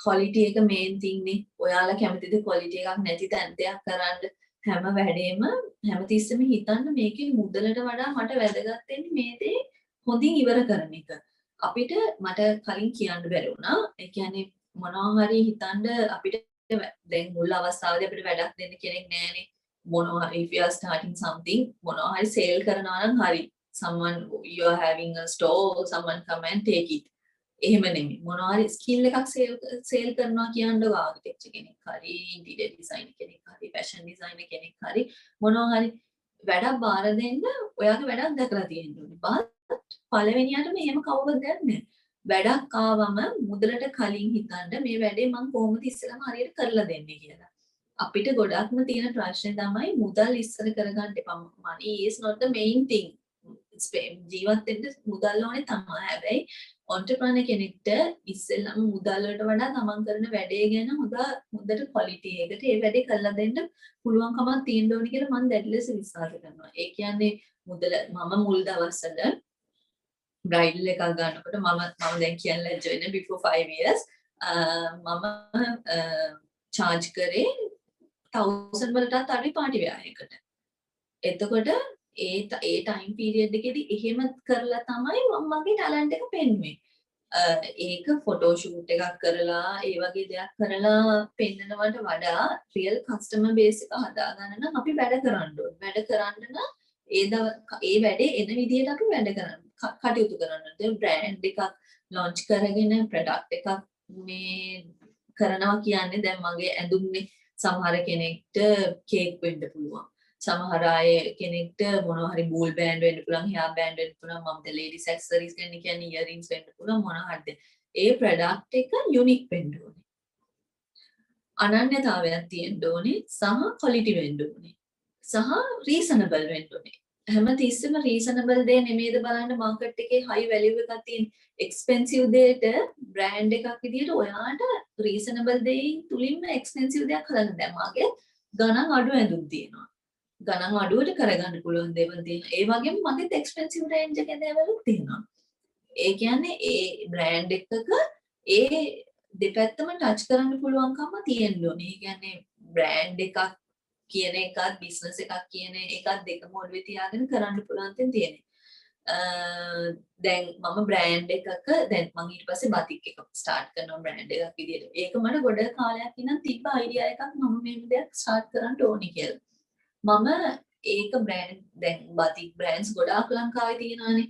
[SPEAKER 5] ක්වොලිටි එක මේන් තින් නේ. ඔයාලා කැමතිද ක්වොලිටි එකක් නැති තැනක් කරන්න හැම වැඩේම හැමතිස්සෙම හිතන්න මේකේ මුදලට වඩා මට වැදගත් වෙන්නේ මේ දේ හොඳින් ඉවර කරන එක. අපිට මට කලින් කියන්න බැරි වුණා. ඒ කියන්නේ මොනවා හරි හිතන්න අපිට දැන් මුල් අවස්ථාවේදී අපිට වැඩක් දෙන්න කෙනෙක් නැහැනේ. මොනවා හරි if you are starting something මොනවා හරි sale කරනවා නම් හරි. someone you are having a store someone come and take it. එහෙම නෙමෙයි. මොනවා හරි ස්කිල් එකක් sale කරනවා කියනකොට ආකිටෙක්චර් කෙනෙක් හරි ඉන්ටීරියර් ඩිසයිනර් කෙනෙක් හරි ෆැෂන් ඩිසයිනර් කෙනෙක් හරි මොනවා හරි වැඩක් බාර දෙන්න ඔයාගේ වැඩක් දැකලා තියෙන්න ඕනේ. පළවෙනියටම එහෙම කවුරුත් දන්නේ වැඩක් ආවම මුදලට කලින් හිතන්න මේ වැඩේ මම කොහොමද ඉස්සෙල්ලාම හරියට කරලා දෙන්නේ කියලා. අපිට ගොඩක්ම තියෙන ප්‍රශ්නේ තමයි මුදල් ඉස්සර කරගන්න එපා. money is not the main thing. ජීවත් වෙන්න මුදල් ඕනේ තමයි. හැබැයි entrepreneur කෙනෙක්ට ඉස්සෙල්ලාම මුදල් වලට වඩා තමන් කරන වැඩේ ගැන හොඳට quality එකට ඒ වැඩේ කරලා දෙන්න පුළුවන්කමක් තියෙන්න ඕනේ කියලා මම දැඩි ලෙස විශ්වාස කරනවා. ඒ කියන්නේ මම මුල් දවස්වල බ්‍රයිඩල් එකක් ගන්නකොට මම දැන් කියන්න ලැජ්ජ වෙන්නේ before 5 years මම charge කරේ 1000 වලටත් අඩුයි පාටි වෙයාර එකට. එතකොට ඒ time period එකේදී එහෙම කරලා තමයි මම මගේ talent එක පෙන්වුවේ. ඒක photo shoot එකක් කරලා ඒ වගේ දෙයක් කරලා පෙන්නනවට වඩා real customer base එක හදාගන්න නම් අපි වැඩ කරන්න ඕනේ. වැඩ කරන්න නම් ඒ වැඩේ එන විදිහට අපි වැඩ කරන්න කටයුතු කරන්න. දැන් බ්‍රෑන්ඩ් එකක් launch කරගෙන product එකක් මේ කරනවා කියන්නේ දැන් මගේ ඇඳුම්නේ සමහර කෙනෙක්ට කේක් වෙන්න පුළුවන්. සමහර අය කෙනෙක්ට මොනවා හරි බූල් බෑන්ඩ් වෙන්න පුළුවන්, hear band වෙන්න පුළුවන්, මම the ladies accessories කියන්නේ earrings වෙන්න පුළුවන් මොනවා හරිද. ඒ product එක unique වෙන්න ඕනේ. අනන්‍යතාවයක් තියෙන්න ඕනේ සහ quality වෙන්න ඕනේ. සහ reasonable වෙන්න ඕනේ. හැමතිස්සෙම reasonable දේ නෙමෙයිද බලන්න මාකට් එකේ high value එකක් තියෙන expensive දෙයට brand එකක් විදිහට ඔයාට reasonable දෙයින් තුලින්ම expensive දෙයක් හදන්න. දැන් මාගේ ගණන් අඩු ඇඳුම් තියෙනවා. ගණන් අඩුවට කරගන්න පුළුවන් දේවල් තියෙනවා. ඒ වගේම මගේත් expensive range එකේ දේවල් තියෙනවා. ඒ කියන්නේ ඒ brand එකක ඒ දෙපැත්තම touch කරන්න පුළුවන්කම තියෙන්න ඕනේ. ඒ කියන්නේ brand එකක් කියන එකත් business එකක් කියන එකත් දෙකම ඔළුවේ තියාගෙන කරන්න පුළුවන් තැන් තියෙනවා. දැන් මම බ්‍රෑන්ඩ් එකක දැන් මම ඊට පස්සේ බතික් එක ස්ටාර්ට් කරනවා බ්‍රෑන්ඩ් එකක් විදියට. ඒක මට ගොඩ කාලයක් ඉඳන් තිබ්බ අයිඩියා එකක් මම මේ දෙයක් ස්ටාර්ට් කරන්න ඕනි කියලා. මම ඒක බ්‍රෑන්ඩ් දැන් බතික් බ්‍රෑන්ඩ්ස් ගොඩාක් ලංකාවේ තියෙනවානේ.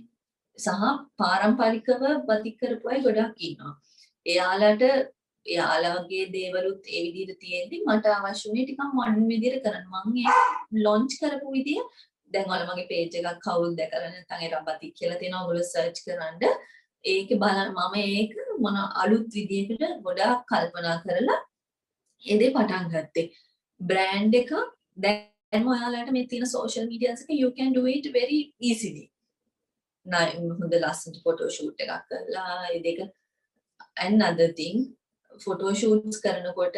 [SPEAKER 5] සහ පාරම්පරිකව බතික් කරපු අය ගොඩක් ඉන්නවා. එයාලගේ දේවලුත් ඒ විදිහට තියෙද්දි මට අවශ්‍ය වුණේ ටිකක් මොඩර්න් විදිහට කරන්න. මම ඒක ලොන්ච් කරපු විදිය දැන් ඔයාලා මගේ page එකක් කවුරුද දැකලා නැත්නම් ඒ රබතික් කියලා තියෙනවා. ඔයගොල්ලෝ search කරන්න. ඒකේ බලන්න මම ඒක මොන අලුත් විදියකට ගොඩාක් කල්පනා කරලා ඒ දේ පටන් ගත්තේ. බ්‍රෑන්ඩ් එක දැන් ඔයාලට මේ තියෙන social medias එක you can do it very easily. හොඳ ලස්සනට ෆොටෝ ෂූට් එකක් කරලා ඒ දෙක another thing ෆොටෝ ෂූට්ස් කරනකොට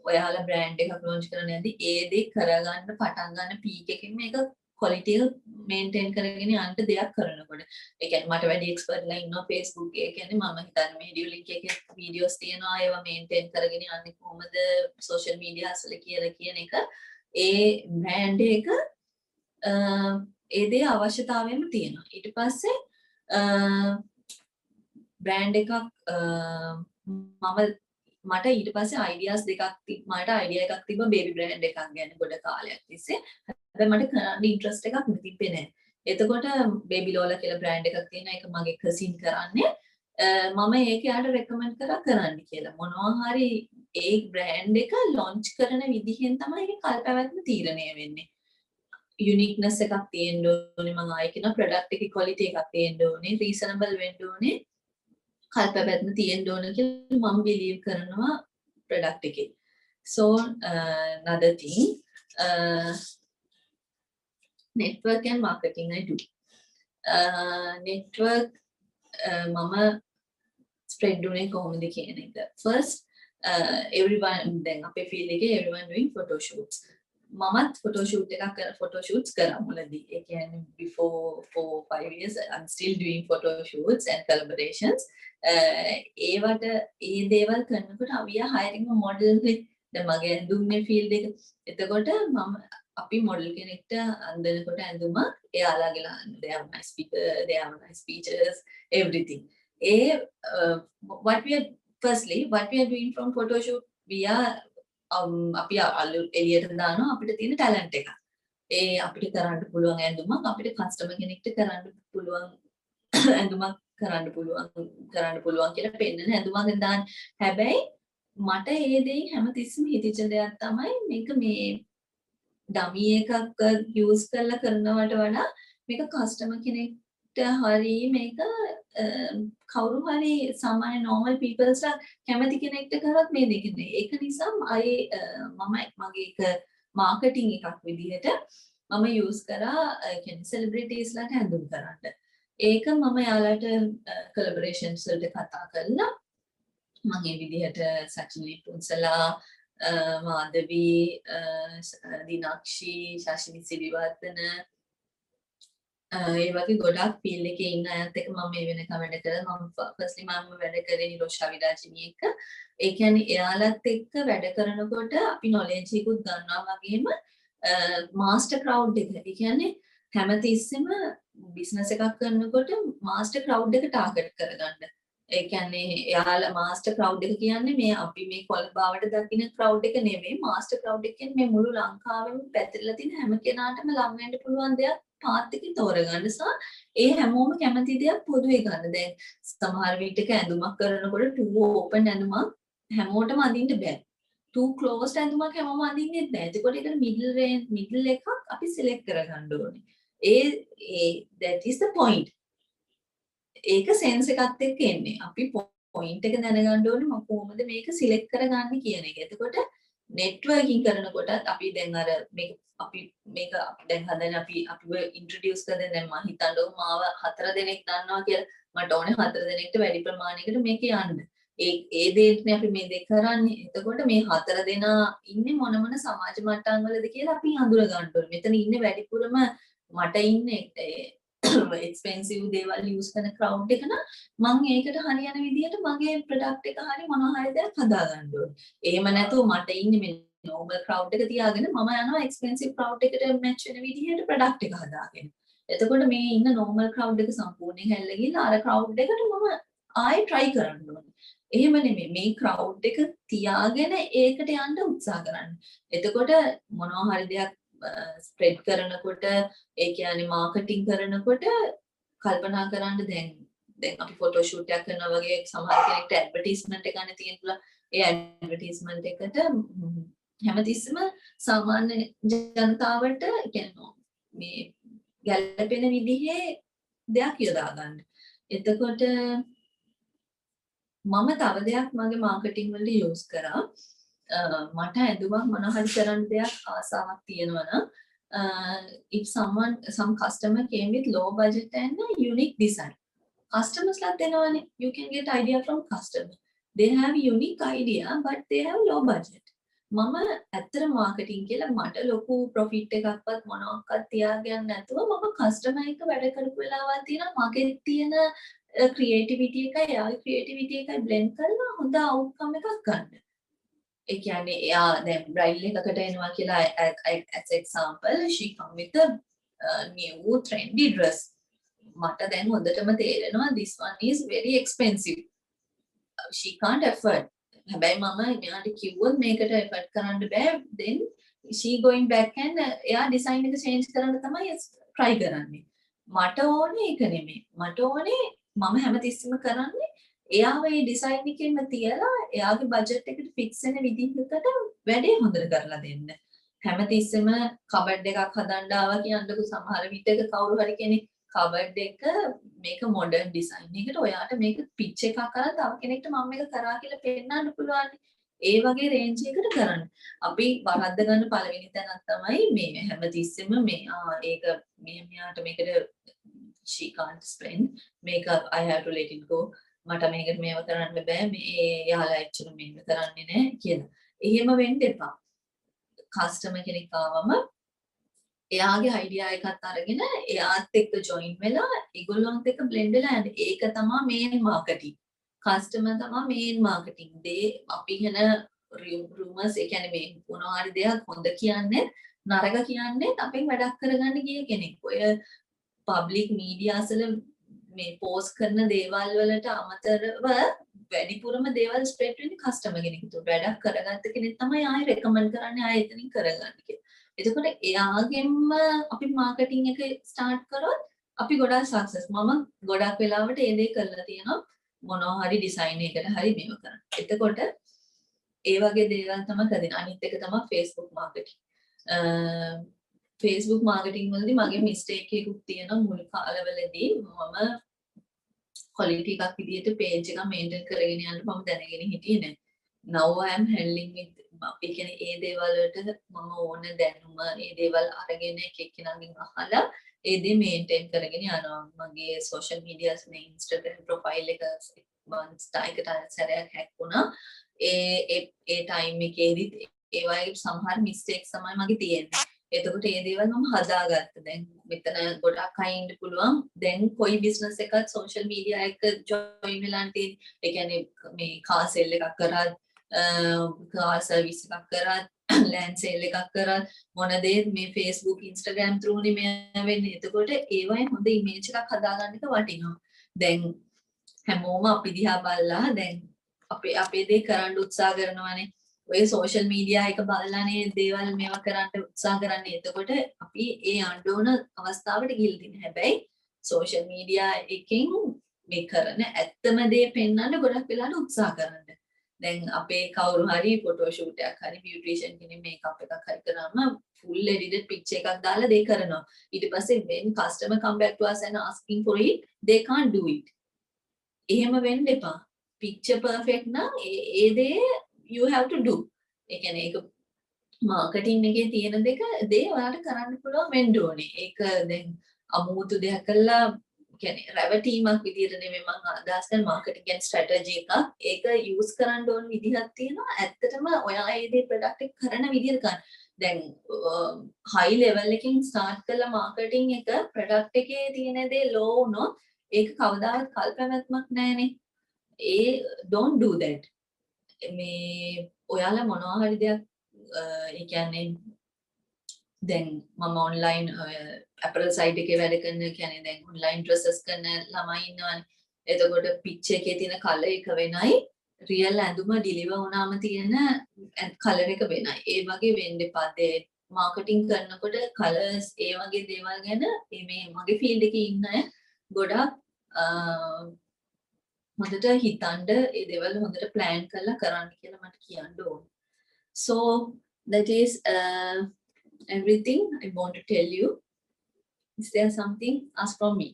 [SPEAKER 5] ඔයාලා බ්‍රෑන්ඩ් එකක් ලොන්ච් කරන යද්දි ඒ දේ කරගන්න පටන් ගන්න පීක් එකකින් මේක quality එක maintain කරගෙන යන්න දෙයක් කරනකොට ඒ කියන්නේ මට වැඩි එක්ස්පර්ට්ලා ඉන්නවා Facebook එකේ කියන්නේ මම හිතන්නේ මේ video link එකේ videos තියෙනවා ඒවා maintain කරගෙන යන්නේ කොහොමද social media අසල කියලා කියන එක ඒ බ්‍රෑන්ඩ් එක ඒ දේ අවශ්‍යතාවයම තියෙනවා. ඊට පස්සේ බ්‍රෑන්ඩ් එකක් මට ඊට පස්සේ අයිඩියාස් දෙකක් මට අයිඩියා එකක් තිබ්බා බේබි බ්‍රෑන්ඩ් එකක් ගැන ගොඩ කාලයක් තිස්සේ. හැබැයි මට කරන්න ඉන්ට්‍රස්ට් එකක් තිබ්බේ නැහැ. එතකොට බේබි ලෝලා කියලා බ්‍රෑන්ඩ් එකක් තියෙනවා. ඒක මගේ කසින් කරන්නේ. මම ඒක යාට රෙකමන්ඩ් කරා කරන්න කියලා. මොනවා හරි ඒ බ්‍රෑන්ඩ් එක ලොන්ච් කරන විදිහෙන් තමයි ඒක කල්පැවැත්ම තීරණය වෙන්නේ. යුනික්නස් එකක් තියෙන්න ඕනේ මම ආයෙ කියන ප්‍රොඩක්ට් එකේ ක්වොලිටි එකක් තියෙන්න ඕනේ රීසනබල් වෙන්න ඕනේ කල්පැවැත්ම තියෙන්න ඕනේ කියලා මම බිලීව් කරනවා ප්‍රොඩක්ට් එකේ so another thing network and marketing I do network මම spread උනේ කොහොමද කියන එක first everyone දැන් අපේ field එකේ everyone doing photo shoots මමත් ෆොටෝ shoots කරා මුලදී. ඒ කියන්නේ before 4-5 years I'm still doing photo shoots and collaborations. ඒවට ඒ දේවල් කරනකොට we are hiring a model දැන් මගේ ඇඳුම්නේ field එක. එතකොට අපි model කෙනෙක්ට අඳිනකොට ඇඳුම එයාලාගේ they have nice speaker, they have nice features, everything. What we are doing from photo shoot we are අපි එළියට දානවා අපිට තියෙන ටැලන්ට් එක. ඒ අපිට කරන්න පුළුවන් ඇඳුමක් අපිට කස්ටමර් කෙනෙක්ට කරන්න පුළුවන් ඇඳුමක් කරන්න පුළුවන් කියලා පෙන්නන ඇඳුමක් දාන්න. හැබැයි මට ඒ දෙයින් හැමතිස්සෙම හිතෙච්ච දෙයක් තමයි මේක මේ ඩමි එකක් යූස් කරලා කරනවට වඩා මේක කස්ටමර් කෙනෙක්ට හරි මේක කවුරු හරි සාමාන්‍ය normal peopleස්ලා කැමති කෙනෙක්ට කරත් මේ දෙකනේ. ඒක නිසා මම මගේ එක මාකටිං එකක් විදිහට මම යූස් කරා කියන්නේ සෙලිබ්‍රිටිස්ලාට හැඳුම් කරන්න. ඒක මම යාලට කොලැබොරේෂන්ස් වලට කතා කරලා මම මේ විදිහට සචිනී පුන්සලා මාධවි දිනක්ෂි ශාෂිනී සිරිවර්ධන ඒ වගේ ගොඩක් ෆීල්ඩ් එකේ ඉන්න අයත් එක්ක මම මේ වෙනකම් වැඩ කරා. මම ෆස්ට්ලි මම වැඩ කරේ නිරෝෂා විරාජිනී එක්ක. ඒ කියන්නේ එයාලත් එක්ක වැඩ කරනකොට අපි නොලෙජ් එකකුත් ගන්නවා වගේම මාස්ටර් ක්‍රවුඩ් එක. ඒ කියන්නේ හැමතිස්සෙම බිස්නස් එකක් කරනකොට මාස්ටර් ක්‍රවුඩ් එක ටාගට් කරගන්න. ඒ කියන්නේ එයාලා මාස්ටර් ක්‍රවුඩ් එක කියන්නේ මේ අපි මේ කොළඹාවට දකින්න ක්‍රවුඩ් එක නෙමෙයි. මාස්ටර් ක්‍රවුඩ් එක කියන්නේ මේ මුළු ලංකාවෙම පැතිරලා තියෙන හැම කෙනාටම ලං වෙන්න පුළුවන් දෙයක් පාත් එකකින් තෝරගන්න සහ ඒ හැමෝම කැමති දෙයක් පොදුවේ ගන්න. දැන් සමහර විටක ඇඳුමක් කරනකොට too open ඇඳුමක් හැමෝටම අඳින්න බෑ. too closed ඇඳුමක් හැමෝම අඳින්නේ නැහැ. ඒකට ඒකට middle එකක් අපි select කරගන්න ඕනේ. that is the point. ඒක sense එකත් එක්ක එන්නේ. අපි point එක දැනගන්න ඕනේ මම කොහොමද මේක select කරගන්නේ කියන එක. එතකොට networking කරනකොට අපි දැන් අර මේක දැන් හදන අපිව ඉන්ට්‍රොඩියුස් කරන දැන් මම හිතන්නේ මාව 4 දෙනෙක් දන්නවා කියලා මට ඕනේ 4 දෙනෙක්ට වැඩි ප්‍රමාණයකට මේක යන්න. ඒ දෙයක්නේ අපි මේ දෙක කරන්නේ. එතකොට මේ 4 දෙනා ඉන්නේ මොන සමාජ මට්ටම් වලද කියලා අපි හඳුන ගන්න ඕනේ. මෙතන ඉන්නේ වැඩිපුරම මට ඉන්නේ එක්ස්පෙන්සිව් දේවල් යූස් කරන ක්‍රවුඩ් එක නම් මම ඒකට හරියන විදිහට මගේ ප්‍රොඩක්ට් එක හරි මොනවා හරි දෙයක් හදා ගන්න ඕනේ. එහෙම නැතුව මට ඉන්නේ මේ normal crowd එක තියාගෙන මම යනවා expensive crowd එකට match වෙන විදිහට product එක හදාගෙන. එතකොට මේ ඉන්න normal crowd එක සම්පූර්ණයෙන් හැල්ල ගිහලා අර crowd එකට මම ආයෙ try කරන්න ඕනේ. එහෙම නෙමෙයි මේ crowd එක තියාගෙන ඒකට යන්න උත්සාහ කරන්න. එතකොට මොනවා හරි දෙයක් ස්ප්‍රෙඩ් කරනකොට ඒ කියන්නේ මාකටිං කරනකොට කල්පනා කරන්න දැන් අපි ෆොටෝ ෂූට් එකක් කරනවා වගේ සමහර කෙනෙක්ට ඇඩ්වර්ටයිස්මන්ට් එක ගන්න තියෙන පුළුවන්. ඒ ඇඩ්වර්ටයිස්මන්ට් එකට හැමතිස්සෙම සාමාන්‍ය ජනතාවට කියන්නේ මේ ගැළපෙන විදිහේ දෙයක් යොදා ගන්න. එතකොට මම තව දෙයක් මගේ මාකටිං වලට යූස් කරා. මට ඇඳුමක් මොන හරි කරන්න දෙයක් ආසාවක් තියෙනවා නම් if some customer came with low budget and a unique design. Customers ලා දෙනවනේ. You can get idea from customer. They have unique idea but they have low budget. මම ඇත්තට මාකටිං කියලා මට ලොකු ප්‍රොෆිට් එකක්වත් මොනවාක්වත් තියාගන්න නැතුව මම කස්ටමර් එක වැඩ කරපු වෙලාවක් තියෙනවා මගේ තියෙන ක්‍රියේටිවිටි එකයි යාගේ ක්‍රියේටිවිටි එකයි බ්ලෙන්ඩ් කරලා හොඳ අවුට්කම් එකක් ගන්න. ඒ කියන්නේ එයා දැන් බ්‍රයිඩල් එකකට එනවා කියලා as example she come with a new trendy dress. මට දැන් හොඳටම තේරෙනවා this one is very expensive. She can't afford. හැබැයි මම මෙයාට කිව්වොත් මේකට එෆර්ට් කරන්න බෑ then she going back and එයා ඩිසයින් එක චේන්ජ් කරන්න තමයි try කරන්නේ. මට ඕනේ ඒක නෙමෙයි. මට ඕනේ මම හැමතිස්සෙම කරන්නේ එයාව ඒ ඩිසයින් එකෙන්ම තියලා එයාගේ බජට් එකට ෆික්ස් වෙන විදිහකට වැඩේ හොඳට කරලා දෙන්න. හැමතිස්සෙම කබඩ් එකක් හදන්න ආවා කියන්නකො සමහර විටක කවුරු හරි කෙනෙක් කබඩ් එක මේක මොඩර්න් ඩිසයින් එකට ඔයාට මේක පිච් එකක් කරලා තව කෙනෙක්ට මම මේක කරා කියලා පෙන්නන්න පුළුවන්. ඒ වගේ රේන්ජ් එකකට කරන්න. අපි වරද්ද ගන්න පළවෙනි තැනක් තමයි මේ හැමතිස්සෙම මේ ඒක මෙයාට මේකට she can't spend මේක I have to let it go. මට මේකට මේව කරන්න බෑ මේ යාලා ඇක්චුලි මේක කරන්නේ නැහැ කියලා. එහෙම වෙන්න එපා. කස්ටමර් කෙනෙක් ආවම එයාගේ අයිඩියා එකත් අරගෙන එයාත් එක්ක ජොයින් වෙලා ඒගොල්ලොන්ත් එක්ක බ්ලෙන්ඩ් වෙලා යන්න. ඒක තමයි මේන් මාකටිං. කස්ටමර් තමයි මේන් මාකටිං. අපි වෙන rumors ඒ කියන්නේ මේ මොනවා හරි දෙයක් හොඳ කියන්නේ නරක කියන්නේ අපෙන් වැඩක් කරගන්න ගිය කෙනෙක්. ඔය පබ්ලික් මීඩියාස් වල මේ පෝස්ට් කරන දේවල් වලට අමතරව වැඩිපුරම දේවල් ස්ප්‍රෙඩ් වෙන්නේ කස්ටමර් කෙනෙකුට. වැඩක් කරගත්ත කෙනෙක් තමයි ආයෙ රෙකමන්ඩ් කරන්නේ ආයෙ එතනින් කරගන්න කියලා. එතකොට එයාගෙන්ම අපි මාකටිං එක ස්ටාර්ට් කරොත් අපි ගොඩාක් සක්සස්. මම ගොඩක් වෙලාවට ඒ දේ කරලා තියෙනවා මොනවා හරි ඩිසයින් එකකට හරි මේව කරන්න. එතකොට ඒ වගේ දේවල් තමයි කරන්නේ. අනිත් එක තමයි Facebook මාකටිං. Facebook මාකටිං වලදී මගේ මිස්ටේක් එකකුත් තියෙනවා මුල් කාලවලදී මම quality එකක් විදිහට page එක maintain කරගෙන යන්න මම දැනගෙන හිටියේ නෑ. Now I am handling with ඒ කියන්නේ ඒ දේවල් වලට මම ඕන දැනුම ඒ දේවල් අරගෙන එක්කෙනාගෙන් අහලා ඒ දේ මේන්ටේන් කරගෙන යනවා. මගේ social medias මේ Instagram profile එක monthsයකට සැරයක් හැක් වුණා. ඒ time එකේදීත් ඒ වගේ සමහර mistakes තමයි මගේ තියෙන්නේ. එතකොට ඒ දේවල් මම හදාගත්තා. දැන් මෙතන ගොඩක් අය ඉන්න පුළුවන්. දැන් කොයි business එකත් social media එක join වෙලා තියෙන්නේ. ඒ කියන්නේ මේ car sale එකක් කරා car service එකක් කරා land sale එකක් කරා මොන දේ මේ Facebook Instagram through නේ මේ වෙන්නේ. එතකොට ඒවයින් හොඳ image එකක් හදාගන්න එක වටිනවා. දැන් හැමෝම අපි දිහා බලලා දැන් අපේ දේ කරන්න උත්සාහ කරනවානේ. ඔය social media එක බලලානේ දේවල් මේවා කරන්න උත්සාහ කරන්නේ. එතකොට අපි ඒ අඬෝන අවස්ථාවට ගිහිල්ලා තියෙනවා. හැබැයි social media එකෙන් මේ කරන ඇත්තම දේ පෙන්වන්න ගොඩක් වෙලාවට උත්සාහ කරන්න. දැන් අපේ කවුරු හරි ෆොටෝ ෂූට් එකක් හරි beautician කෙනෙක් මේකප් එකක් හරි කරාම full edited picture එකක් දාලා දෙය කරනවා. ඊට පස්සේ when customer come back to us and asking for it they can't do it. එහෙම වෙන්න එපා. picture perfect නම් ඒ දේ you have to do. ඒ කියන්නේ ඒක මාකටිං එකේ තියෙන දේ ඔයාලට කරන්න පුළුවන් වෙන්න ඕනේ. ඒක දැන් අමුතු දෙයක් කළා කියන්නේ රැවටීමක් විදියට නෙමෙයි මම අදහස් කරන මාකටිං කියන ස්ට්‍රැටජි එකක්. ඒක යූස් කරන්න ඕන විදිහක් තියෙනවා. ඇත්තටම ඔයා ඒ දේ ප්‍රොඩක්ට් එක කරන විදියට ගන්න. දැන් හයි ලෙවල් එකකින් ස්ටාර්ට් කළා මාකටිං එක ප්‍රොඩක්ට් එකේ තියෙන දේ ලෝ වුණොත් ඒක කවදාවත් කල්පනාත්මක නැහැනේ. don't do that. මේ ඔයාලා මොනවා හරි දෙයක් ඒ කියන්නේ දැන් මම ඔන්ලයින් apparel side එකේ වැඩ කරන කියන්නේ දැන් online dresses කරන ළමයි ඉන්නවනේ. එතකොට pitch එකේ තියෙන color එක වෙනයි real ඇඳුම deliver වුණාම තියෙන color එක වෙනයි. ඒ වගේ වෙන්න එපා. මාකටිං කරනකොට colors ඒ වගේ දේවල් ගැන මේ මගේ field එකේ ඉන්න අය ගොඩක් හොඳට හිතන්න ඒ දේවල් හොඳට plan කරලා කරන්න කියලා මට කියන්න ඕන. So that is everything I want to tell you. Is there something asked from me?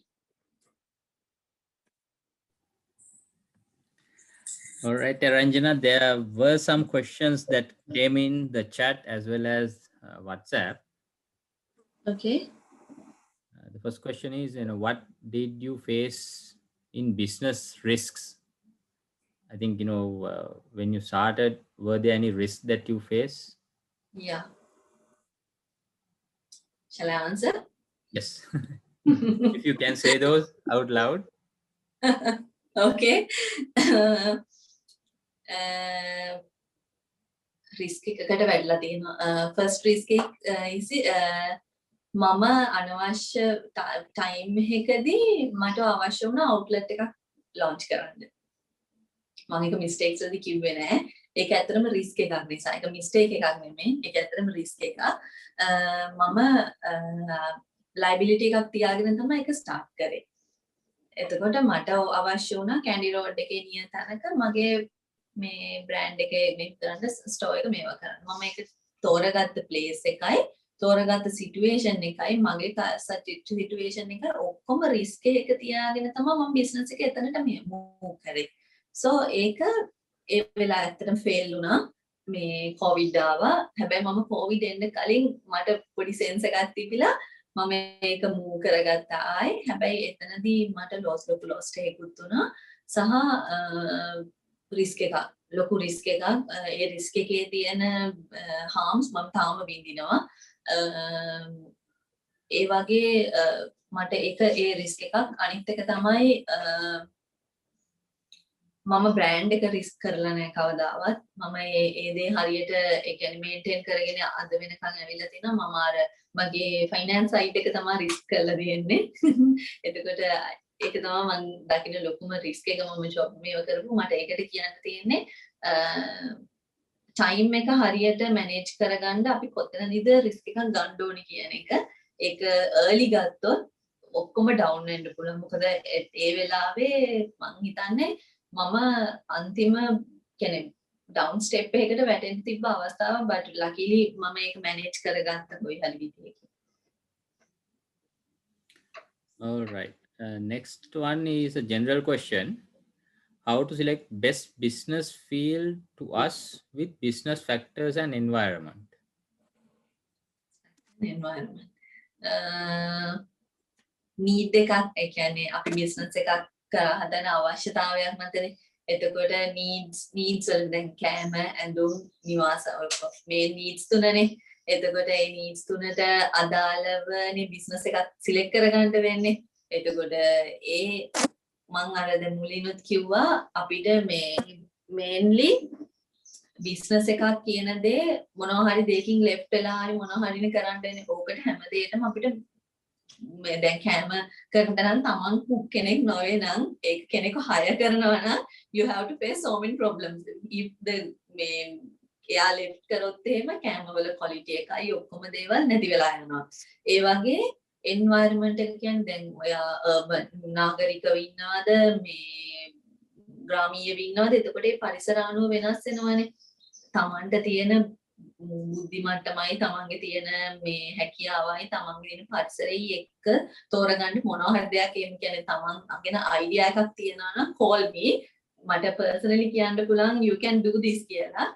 [SPEAKER 6] All right, Ranjana, there were some questions that came in the chat as well as WhatsApp.
[SPEAKER 5] Okay.
[SPEAKER 6] The first question is, what did you face in business risks? I think, when you started, were there any risks that you faced?
[SPEAKER 5] Yeah. Shall I answer?
[SPEAKER 6] Yes. If you can say those out loud.
[SPEAKER 5] Okay. Risk එකකට වැටලා තියෙනවා. First risk is මම අනවශ්‍ය time එකකදී මට අවශ්‍ය වුණ outlet එකක් launch කරන්න. මම එක mistakes වලදී කිව්වේ නෑ. ඒක ඇත්තටම risk එකක් නිසා. ඒක mistake එකක් නෙමෙයි. ඒක ඇත්තටම risk එකක්. මම liability එකක් තියාගෙන තමයි ඒක start කරේ. එතකොට මට අවශ්‍ය වුණා කැන්ඩි රෝඩ් එකේ නිය තැනක මගේ මේ බ්‍රෑන්ඩ් එකේ මේ කරන්න ස්ටෝර් එක මේවා කරන්න. මම ඒක තෝරගත්ත ප්ලේස් එකයි තෝරගත්ත සිටුේෂන් එකයි මගේ සිටුේෂන් එක ඔක්කොම රිස්ක් එක තියාගෙන තමයි මම බිස්නස් එක එතනට මූව් කරේ. So ඒක ඒ වෙලාව ඇත්තටම ෆේල් වුණා. මේ කොවිඩ් ආවා. හැබැයි මම කොවිඩ් එන්න කලින් මට පොඩි සෙන්ස් එකක් තිබිලා මම ඒක මූව් කරගත්තා ආයි. හැබැයි එතනදී මට ලොකු ලොස් එකකුත් වුණා. සහ රිස්ක් එකක් ලොකු රිස්ක් එකක්. ඒ රිස්ක් එකේ තියෙන harms මම තාම විඳිනවා. ඒ වගේ මට ඒ රිස්ක් එකක්. අනිත් එක තමයි මම බ්‍රෑන්ඩ් එක රිස්ක් කරලා නැහැ කවදාවත්. මම ඒ දේ හරියට ඒ කියන්නේ මේන්ටේන් කරගෙන අද වෙනකන් ඇවිල්ලා තිනවා. මම අර මගේ ෆයිනෑන්ස් සයිඩ් එක තමයි රිස්ක් කරලා දෙන්නේ. එතකොට ඒක තමයි මම දකින්න ලොකුම රිස්ක් එක. මම ජොබ් මේව කරපු මට ඒකට කියන්න තියෙන්නේ ටයිම් එක හරියට මැනේජ් කරගන්න අපි කොතනදීද රිස්ක් එකක් ගන්න ඕනේ කියන එක. ඒක early ගත්තොත් ඔක්කොම ඩවුන් වෙන්න පුළුවන්. මොකද ඒ වෙලාවේ මං හිතන්නේ මම අන්තිම කියන්නේ ඩවුන් ස්ටෙප් එකකට වැටෙන්න තිබ්බ අවස්ථාව but luckily මම ඒක මැනේජ් කරගත්ත කොයි හරි විදිහකින්.
[SPEAKER 6] All right. Next one is a general question. How to select best business field to us with business factors and environment?
[SPEAKER 5] Environment. Need එකක් ඒ කියන්නේ අපි business එකක් කරා හදන අවශ්‍යතාවයක් නැතනේ. එතකොට needs වල දැන් කෑම ඇඳුම් නිවාස මේ needs තුනනේ. එතකොට ඒ needs තුනට අදාළවනේ business එකක් select කරගන්න වෙන්නේ. එතකොට ඒ මං අර දැන් මුලින්ම කිව්වා අපිට මේ mainly business එකක් කියන දේ මොනවා හරි දෙයකින් left වෙලා හරි මොනවා හරිනේ කරන්න වෙන්නේ. ඕකට හැම දෙයකම අපිට දැන් කෑම කරන නම් තමන් cook කෙනෙක් නොවේ නම් ඒක කෙනෙක්ව hire කරනවා නම් you have to face so many problems. If the මේ එයා left කරොත් එහෙම කෑම වල quality එකයි ඔක්කොම දේවල් නැති වෙලා යනවා. ඒ වගේ environment එක කියන්නේ දැන් ඔයා urban නාගරිකව ඉන්නවද මේ ග්‍රාමීයව ඉන්නවද? එතකොට ඒ පරිසර අනුව වෙනස් වෙනවනේ. තමන්ට තියෙන බුද්ධි මට්ටමයි තමන්ගේ තියෙන මේ හැකියාවයි තමන්ගේ තියෙන පරිසරයයි එක්ක තෝරගන්න මොනවා හරි දෙයක් එහෙම කියන්නේ තමන් අගෙන අයිඩියා එකක් තියෙනවා නම් call me. මට personally කියන්න පුළුවන් you can do this කියලා.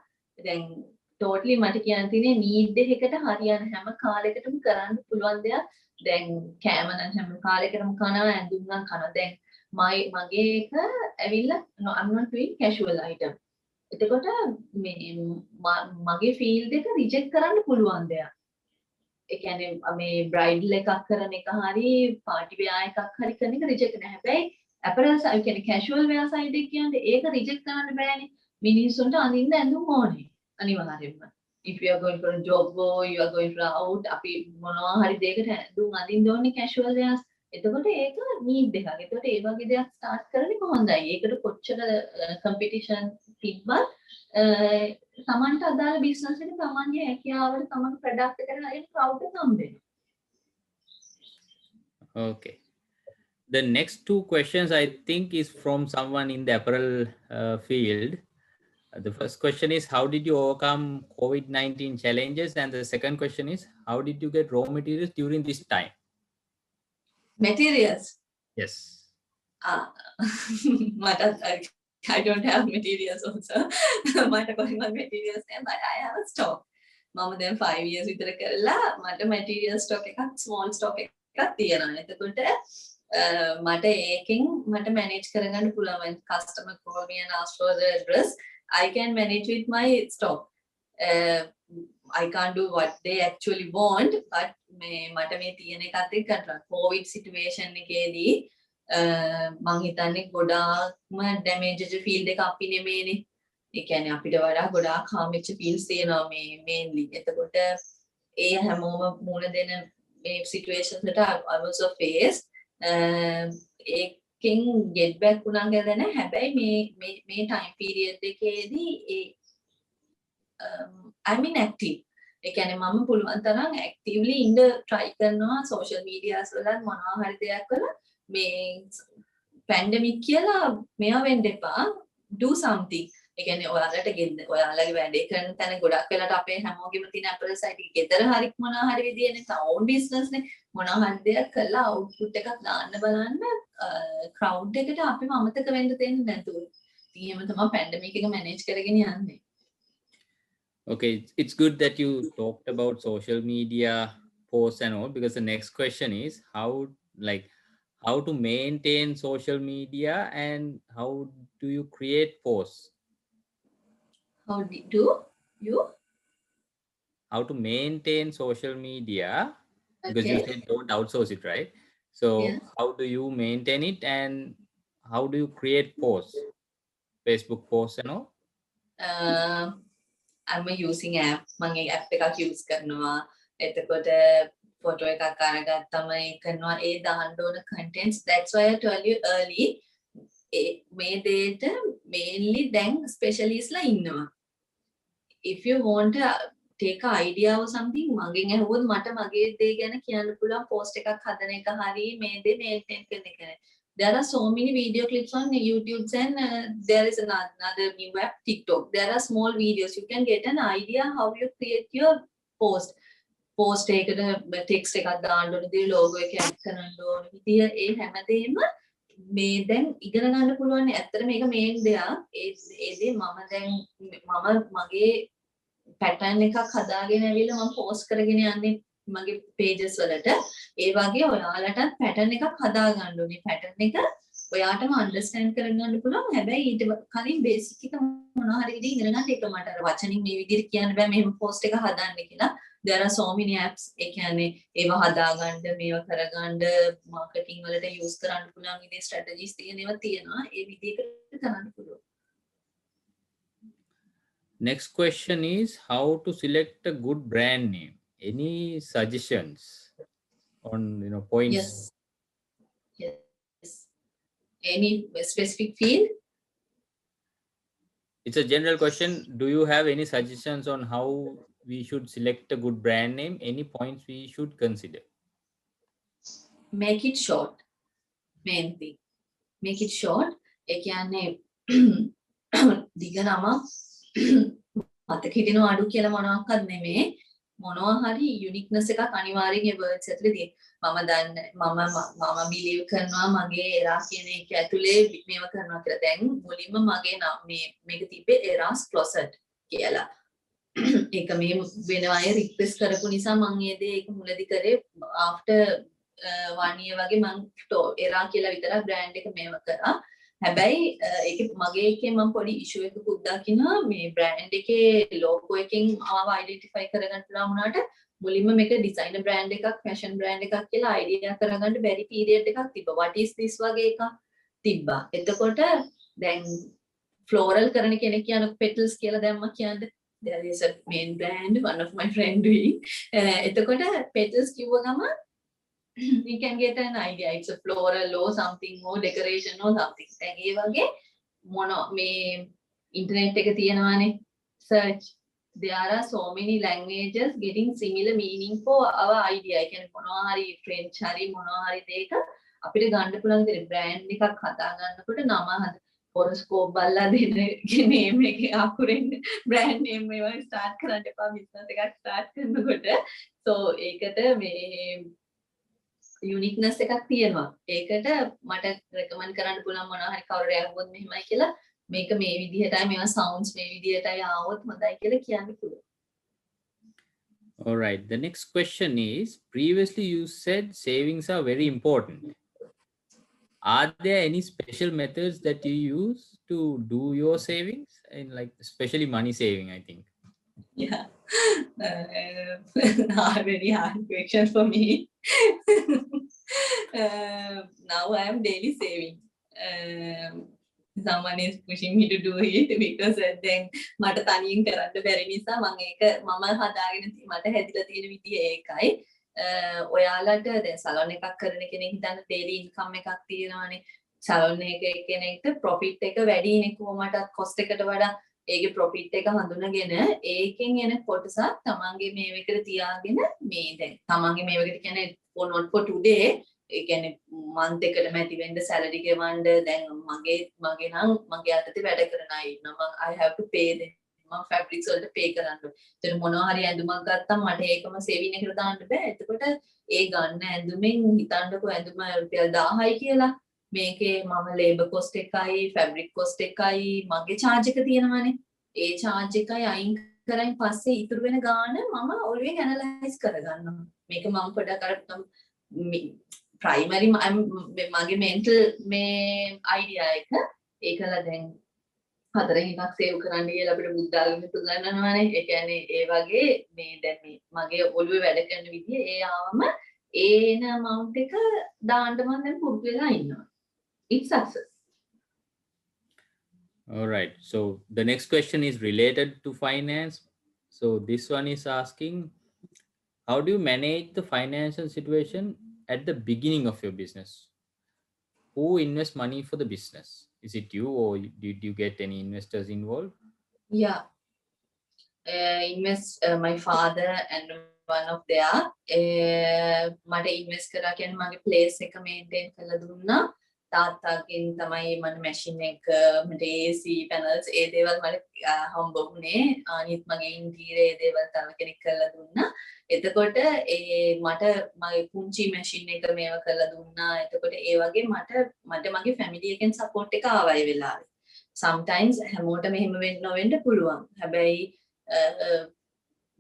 [SPEAKER 5] දැන් totally මට කියන්න තියෙන්නේ need එකකට හරියන හැම කාලයකටම කරන්න පුළුවන් දෙයක්. දැන් කෑම නම් හැම කාලයකටම කනවා, ඇඳුම් නම් කනවා. දැන් මගේ එක ඇවිල්ලා I'm not doing casual item. එතකොට මේ මගේ ෆීල්ඩ් එක රිජෙක්ට් කරන්න පුළුවන් දෙයක්. ඒ කියන්නේ මේ බ්‍රයිඩල් එකක් කරන එක හරි පාටි වෙයා එකක් හරි කරන එක රිජෙක්ට් නැහැ. හැබැයි අපරල්ස් ඒ කියන්නේ කැෂුවල් වෙයා සයිඩ් එක කියන්නේ ඒක රිජෙක්ට් කරන්න බෑනේ. මිනිස්සුන්ට අඳින්න ඇඳුම් ඕනේ අනිවාර්යයෙන්ම. if you are going for a job or you are going for out අපි මොනවා හරි දෙයකට දුන් අදින්න ඕනේ casual wears. එතකොට ඒක need එකක්. එතකොට ඒ වගේ දෙයක් start කරන එක හොඳයි. ඒකට කොච්චර competition තිබ්බත් තමන්ට අදාළ business එක තමන්ගේ හැකියාවට තමන් product එකට හරියට crowd එක හම්බෙනවා.
[SPEAKER 6] Okay. The next two questions I think is from someone in the apparel field. The first question is, how did you overcome COVID-19 challenges? And the second question is, how did you get raw materials during this time?
[SPEAKER 5] Materials.
[SPEAKER 6] Yes.
[SPEAKER 5] I don't have materials also. මට කොහොමද materials නෑ, but I have a stock. මම දැන් 5 years විතර කරලා මට material stock එකක් small stock එකක් තියෙනවා. එතකොට මට ඒකෙන් මට manage කරගන්න පුළුවන්. When customer call me and ask for the address, I can manage with my stock. I can't do what they actually want, but මට මේ තියෙන එකත් එක්ක කරලා COVID situation එකේදී මං හිතන්නේ ගොඩාක්ම damage field එක අපි නෙමෙයිනේ. ඒ කියන්නේ අපිට වඩා ගොඩාක් harmච්ච fields තියෙනවා මේ mainly. එතකොට ඒ හැමෝම මුණ දෙන මේ situations වලට I was faced. ඒකෙන් get back වුණා කියලා නෑ. හැබැයි මේ time period එකේදී I'm inactive. ඒ කියන්නේ මම පුළුවන් තරම් actively ඉන්න try කරනවා social medias වල මොනවා හරි දෙයක් කරලා මේ pandemic කියලා මේවා වෙන්න එපා, do something. ඒ කියන්නේ ඔයාලට ඔයාලගේ වැඩේ කරන තැන ගොඩක් වෙලාට අපේ හැමෝගෙම තියෙන apparel site එක ගෙදර හරි මොනවා හරි විදියනේ own business නේ මොනවා හරි දෙයක් කරලා output එකක් දාන්න බලන්න crowd එකට අපිම අමතක වෙන්න දෙන්නේ නැතුව. ඉතින් එහෙම තමයි pandemic එක manage කරගෙන යන්නේ.
[SPEAKER 6] Okay, it's good that you talked about social media posts and all, because the next question is how to maintain social media and how do you create posts?
[SPEAKER 5] How do you?
[SPEAKER 6] How to maintain social media, because you
[SPEAKER 5] Okay.
[SPEAKER 6] said don't outsource it, right? So
[SPEAKER 5] Yes.
[SPEAKER 6] how do you maintain it and how do you create posts, Facebook posts and all?
[SPEAKER 5] I'm using app. මම ඒ app එකක් use කරනවා. එතකොට photo එකක් අරගත්තම ඒ කරනවා ඒ දාන්න ඕන contents. That's why I told you early. මේ දෙයට mainly දැන් specialist ලා ඉන්නවා. If you want to take an idea or something, මගෙන් අහුවොත් මට මගේ දේ ගැන කියන්න පුළුවන් post එකක් හදන එක හරි මේ දේ maintain කරන එක. There are so many video clips on YouTube and there is another new app, TikTok. There are small videos. You can get an idea how you create your post. Post එකකට text එකක් දාන්න ඕනේ, දී logo එක add කරන්න ඕනේ. විදිය ඒ හැමදේම මේ දැන් ඉගෙන ගන්න පුළුවන්. ඇත්තට මේක main දෙයක්. ඒ දේ මම දැන් මගේ pattern එකක් හදාගෙන ඇවිල්ලා මම post කරගෙන යන්නේ මගේ pages වලට. ඒ වගේ ඔයාලටත් pattern එකක් හදා ගන්න ඕනේ. pattern එක ඔයාටම understand කරගන්න පුළුවන්. හැබැයි ඊට කලින් basic එක මොනවා හරි විදිහට ඉගෙන ගන්න. ඒක මට අර වචනින් මේ විදිහට කියන්න බෑ මෙහෙම post එක හදන්න කියලා. There are so many apps. ඒ කියන්නේ ඒවා හදා ගන්න, මේවා කරගන්න, marketing වලට use කරන්න පුළුවන් විදිහේ strategies තියෙනවා. ඒ විදිහකට කරන්න පුළුවන්.
[SPEAKER 6] Next question is how to select a good brand name. Any suggestions on points?
[SPEAKER 5] Yes. Any specific field?
[SPEAKER 6] It's a general question. Do you have any suggestions on how we should select a good brand name? Any points we should consider?
[SPEAKER 5] Make it short. Main thing. Make it short. ඒ කියන්නේ දිග නම මතක හිටිනවා අඩු කියලා මොනවාක්වත් නෙමෙයි. මොනවා හරි uniqueness එකක් අනිවාර්යෙන් ඒ words ඇතුලේ තියෙන. මම දන්නේ මම believe කරනවා මගේ එරා කියන එක ඇතුලේ මේව කරනවා කියලා. දැන් මුලින්ම මගේ මේක තිබ්බේ එරාස් closet කියලා. ඒක මේ වෙන අය රික්වෙස්ට් කරපු නිසා මම ඒ දේ ඒක මුලදි කරේ after 1 year වගේ මම එරා කියලා විතරක් brand එක මේව කරා. හැබැයි ඒක මගේ එකේ මම පොඩි issue එකකුත් දකිනවා මේ brand එකේ logo එකෙන් ආව identify කරගන්න පුළුවන් වුණාට මුලින්ම මේක designer brand එකක් fashion brand එකක් කියලා idea කරගන්න බැරි period එකක් තිබ්බා. What is this වගේ එකක් තිබ්බා. එතකොට දැන් floral කරන කෙනෙක් කියන petals කියලා දැම්ම කියන්නේ there is a main brand, one of my friend doing. එතකොට petals කිව්ව ගම you can get an idea. It's a floral or something or decoration or something. දැන් ඒ වගේ මොන මේ ඉන්ටර්නෙට් එක තියෙනවානේ search. There are so many languages getting similar meaning for our idea. ඒ කියන්නේ මොනවා හරි French හරි මොනවා හරි දෙයක අපිට ගන්න පුළුවන් විදිහට brand එකක් හදා ගන්නකොට නම horoscope බලලා දෙන name එකේ අකුරෙන් brand name ඒවා start කරන්න එපා business එකක් start කරනකොට. So ඒකට මේ uniqueness එකක් තියෙනවා. ඒකට මට recommend කරන්න පුළුවන් මොනවා හරි කවුරු ඇහුවොත් මෙහෙමයි කියලා මේක මේ විදිහටයි මේවා sounds මේ විදිහටයි ආවොත් හොඳයි කියලා කියන්න පුළුවන්.
[SPEAKER 6] All right. The next question is, previously you said savings are very important. Are there any special methods that you use to do your savings, and like especially money saving, I think?
[SPEAKER 5] Yeah. Very hard question for me. Now I am daily saving. Someone is pushing me to do it because then මට තනියෙන් කරන්න බැරි නිසා මම ඒක මම හදාගෙන මට හැදිලා තියෙන විදිය ඒකයි. ඔයාලට දැන් සලෝන් එකක් කරන කෙනෙක් හිතන්න daily income එකක් තියෙනවානේ. සලෝන් එකේ කෙනෙක්ට profit එක වැඩිනේ කොහොමඩත් cost එකට වඩා ඒකේ profit එක හඳුනගෙන ඒකෙන් එන කොටසක් තමන්ගේ මේවකට තියාගෙන මේ දැන් තමන්ගේ මේවකට කියන්නේ for not for today ඒ කියන්නේ month එකකට මැති වෙන්න salary ගෙවන්න දැන් මගේ නම් මගේ අතේ වැඩ කරන අය ඉන්නවා I have to pay them මම fabrics වලට pay කරන්න ඕනේ. ඒතර මොනවා හරි ඇඳුමක් ගත්තම මට ඒකම saving එකට දාන්න බෑ. එතකොට ඒ ගන්න ඇඳුමෙන් හිතන්නකෝ ඇඳුම රුපියල් 1000යි කියලා. මේකේ මම labor cost එකයි fabric cost එකයි මගේ charge එක තියෙනවානේ. ඒ charge එකයි අයින් කරන් පස්සේ ඉතුරු වෙන ගාන මම ඔළුවෙන් analyze කරගන්නවා. මේක මම පොඩක් අර primary මගේ mental මේ idea එක ඒකලා දැන් හතරෙන් එකක් save කරන්න කියලා අපිට බුද්ධාගම තුගන්නනවානේ. ඒ කියන්නේ ඒ වගේ මේ දැන් මේ මගේ ඔළුවේ වැඩ කරන විදිය ඒ ආවම ඒන amount එක දාන්න මම දැන් පුරුදු වෙලා ඉන්නවා. It's success.
[SPEAKER 6] All right. So the next question is related to finance. So this one is asking, how do you manage the financial situation at the beginning of your business? Who invests money for the business? Is it you, or did you get any investors involved?
[SPEAKER 5] Yeah. Invest my father and one of their මට invest කරා කියන්නේ මගේ place එක maintain කරලා දුන්නා. තාත්තාගෙන් තමයි මට machine එක මට AC panels ඒ දේවල් මට හම්බ වුණේ. අනිත් මගේ interior ඒ දේවල් තව කෙනෙක් කරලා දුන්නා. එතකොට ඒ මට මගේ පුංචි machine එක මේව කරලා දුන්නා. එතකොට ඒ වගේ මට මගේ family එකෙන් support එක ආවා ඒ වෙලාවේ. sometimes හැමෝටම එහෙම වෙන්න නොවෙන්න පුළුවන්. හැබැයි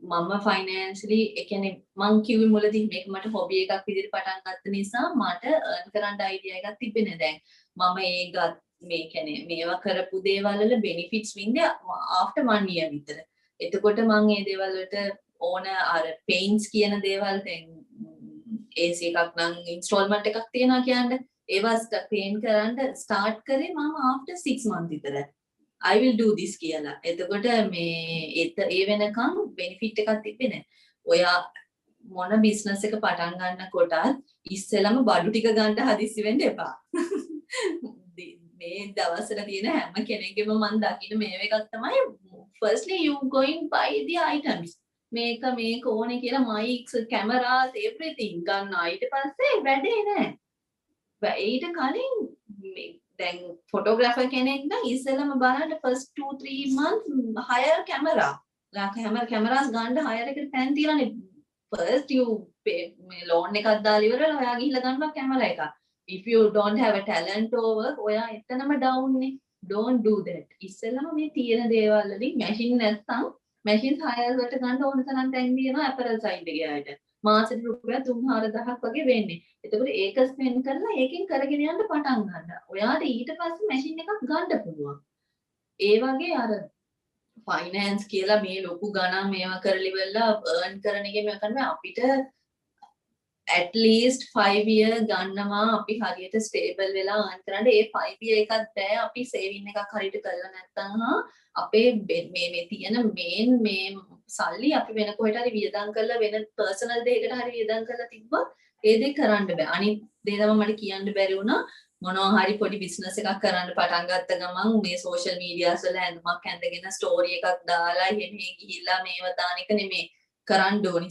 [SPEAKER 5] මම ෆයිනෑන්ෂලි ඒ කියන්නේ මං කිව්වේ මුලදී මේක මට හොබි එකක් විදිහට පටන් ගත්ත නිසා මට earn කරන්න අයිඩියා එකක් තිබෙන්නේ දැන් මම මේ කියන්නේ මේවා කරපු දේවල් වල benefits වින්දේ after 1 year විතර. එතකොට මං මේ දේවල් වලට ඕන අර paints කියන දේවල් දැන් AC එකක් නම් installment එකක් තියනවා කියන්නේ ඒවා paint කරන්න start කරේ මම after 6 months විතර. I will do this කියලා. එතකොට මේ ඒ වෙනකම් benefit එකක් තිබ්බේ නැහැ. ඔයා මොන business එක පටන් ගන්නකොට ඉස්සෙල්ලම බඩු ටික ගන්න හදිස්සි වෙන්න එපා. මේ දවස්වල තියෙන හැම කෙනෙක්ගේම මම දකින්න මේ එකක් තමයි firstly you going buy the items. මේක ඕනේ කියලා mics, cameras, everything ගන්න. ඊට පස්සේ වැඩේ නැහැ. ඊට කලින් then photographer කෙනෙක් නම් ඉස්සෙල්ලම බලන්න first 2-3 months hire camera. cameras ගන්න hire එකට තැන් තියලානේ. first you pay මේ loan එකක් දාලා ඉවරලා ඔයා ගිහිල්ලා ගන්නවා camera එක. if you don't have a talent over ඔයා එතනම down නේ. don't do that. ඉස්සෙල්ලම මේ තියෙන දේවල් වලින් machine නැත්තම් machine hire වලට ගන්න ඕන තරම් තැන් තියෙනවා apparel side එකේ ආයත. මාසෙට රුපියල් 3-4000ක් වගේ වෙන්නේ. එතකොට ඒක ස්පෙන්ඩ් කරලා ඒකෙන් කරගෙන යන්න පටන් ගන්න. ඔයාට ඊට පස්සේ මැෂින් එකක් ගන්න පුළුවන්. ඒ වගේ අර ෆයිනෑන්ස් කියලා මේ ලොකු ගණන් මේවා කරලි වෙලා earn කරන එකේ මම කියන්නේ අපිට at least 5 year ගන්නවා අපි හරියට stable වෙලා earn කරන්න. ඒ 5 year එකත් බෑ අපි saving එකක් හරියට කරලා නැත්නම් අපේ මේ තියෙන මේ සල්ලි අපි වෙන කොහෙට හරි වියදම් කරලා වෙන personal දෙයකට හරි වියදම් කරලා තිබ්බොත් ඒ දේ කරන්න බෑ. අනිත් දේ තමයි මට කියන්න බැරි වුණා. මොනවා හරි පොඩි බිස්නස් එකක් කරන්න පටන් ගත්ත ගමන් මේ සෝෂල් මීඩියාස් වල ඇඳුමක් ඇඳගෙන ස්ටෝරි එකක් දාලා එහෙම ගිහිල්ලා මේව දාන එක නෙමෙයි කරන්න ඕනි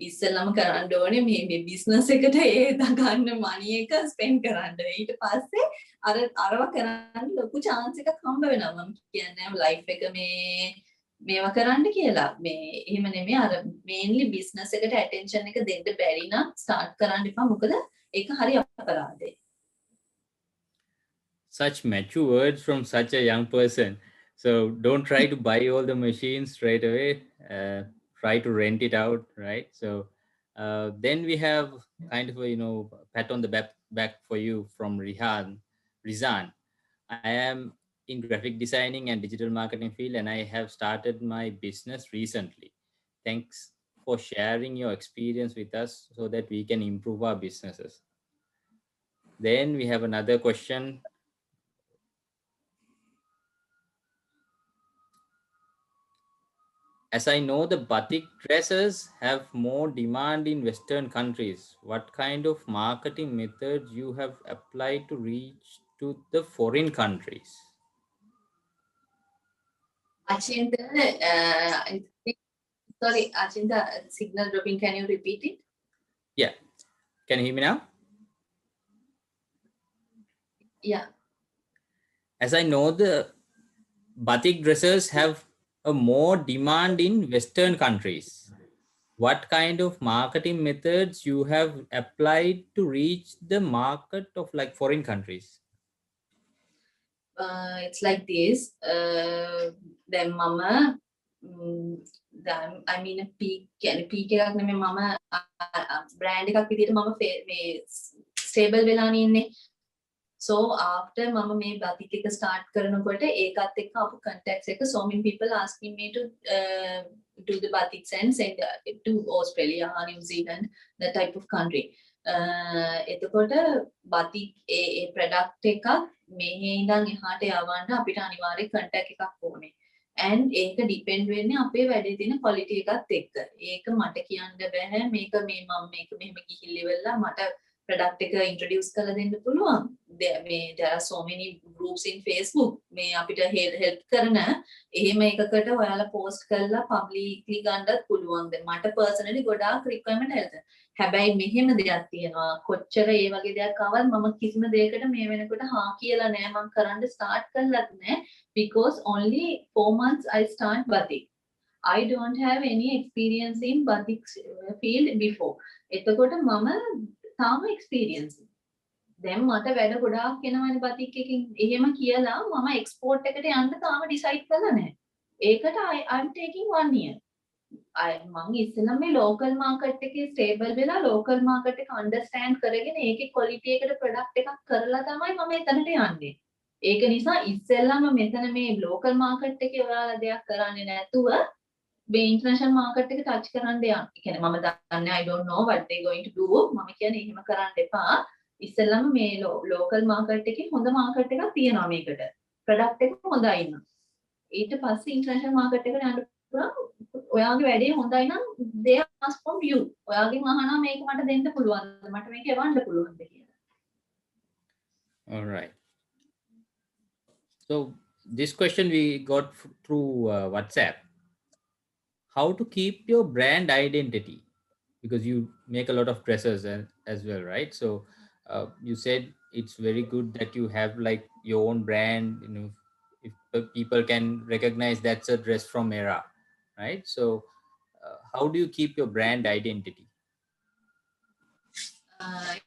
[SPEAKER 5] ඉස්සෙල්ලම කරන්න ඕනේ මේ බිස්නස් එකට ඒ ගන්න මනි එක ස්පෙන්ඩ් කරන්න. ඊට පස්සේ අරව කරන්න ලොකු chance එකක් හම්බ වෙනවා. මම කියන්නේ ලයිෆ් එක මේවා කරන්න කියලා. මේ එහෙම නෙමෙයි අර මේන්ලි බිස්නස් එකට ඇටෙන්ෂන් එක දෙන්න බැරි නම් ස්ටාර්ට් කරන්න එපා. මොකද ඒක හරි අපරාධයි.
[SPEAKER 6] Such mature words from such a young person. So don't try to buy all the machines straight away. Try to rent it out, right? So then we have kind of a pat on the back for you from Rizan. I am in graphic designing and digital marketing field, and I have started my business recently. Thanks for sharing your experience with us so that we can improve our businesses. Then we have another question. As I know, the batik dresses have more demand in Western countries. What kind of marketing methods you have applied to reach to the foreign countries?
[SPEAKER 5] Achinta, sorry, Achinta, signal dropping. Can you repeat it?
[SPEAKER 6] Yeah. Can you hear me now?
[SPEAKER 5] Yeah.
[SPEAKER 6] As I know, the batik dresses have a more demand in Western countries. What kind of marketing methods you have applied to reach the market of like foreign countries?
[SPEAKER 5] It's like this. Then mama, I mean a peak එකක් නෙමෙයි මම brand එකක් විදිහට මම මේ stable වෙලානේ ඉන්නේ. So after mama මේ batik එක start කරනකොට ඒකත් එක්ක අපු contacts එක so many people asking me to do the batiks and send it to Australia, New Zealand, that type of country. එතකොට batik ඒ product එකක් මෙහි ඉඳන් එහාට යවන්න අපිට අනිවාර්ය contact එකක් ඕනේ. and ඒක depend වෙන්නේ අපේ වැඩේ තියෙන quality එකත් එක්ක. ඒක මට කියන්න බෑ මේක මම මේක මෙහෙම ගිහිල්ලිවෙලා මට product එක introduce කරලා දෙන්න පුළුවන්. There are so many groups in Facebook මේ අපිට help කරන එහෙම එකකට ඔයාලා post කරලා publicly ගන්නත් පුළුවන්. දැන් මට personally ගොඩාක් requirement හැදෙනවා. හැබැයි මෙහෙම දෙයක් තියෙනවා. කොච්චර ඒ වගේ දෙයක් ආවත් මම කිසිම දෙයකට මේ වෙනකොට හා කියලා නෑ මම කරන්න start කරලත් නෑ because only 4 months I start batik. I don't have any experience in batik field before. එතකොට මම තාම experience. දැන් මට වැඩ ගොඩාක් එනවනේ batik එකකින්. එහෙම කියලා මම export එකට යන්න තාම decide කරලා නැහැ. ඒකට I'm taking 1 year. මම ඉස්සෙල්ලා මේ local market එකේ stable වෙලා local market එක understand කරගෙන ඒකේ quality එකට product එකක් කරලා තමයි මම එතනට යන්නේ. ඒක නිසා ඉස්සෙල්ලාම මෙතන මේ local market එකේ ඔයාලා දෙයක් කරන්නේ නැතුව මේ international market එක touch කරන්න යන්න. ඒ කියන්නේ මම දන්නේ I don't know what they going to do. මම කියන්නේ එහෙම කරන්න එපා. ඉස්සෙල්ලාම මේ local market එකේ හොඳ market එකක් තියෙනවා මේකට. product එක හොඳයි නම්. ඊට පස්සේ international market එකට යන්න පුළුවන්. ඔයාගේ වැඩේ හොඳයි නම් they ask from you. ඔයාගෙන් අහනවා මේක මට දෙන්න පුළුවන්ද? මට මේක එවන්න පුළුවන්ද කියලා.
[SPEAKER 6] All right. So this question we got through WhatsApp. How to keep your brand identity? Because you make a lot of dresses as well, right? So you said it's very good that you have like your own brand, if people can recognize that's a dress from Era, right? So how do you keep your brand identity?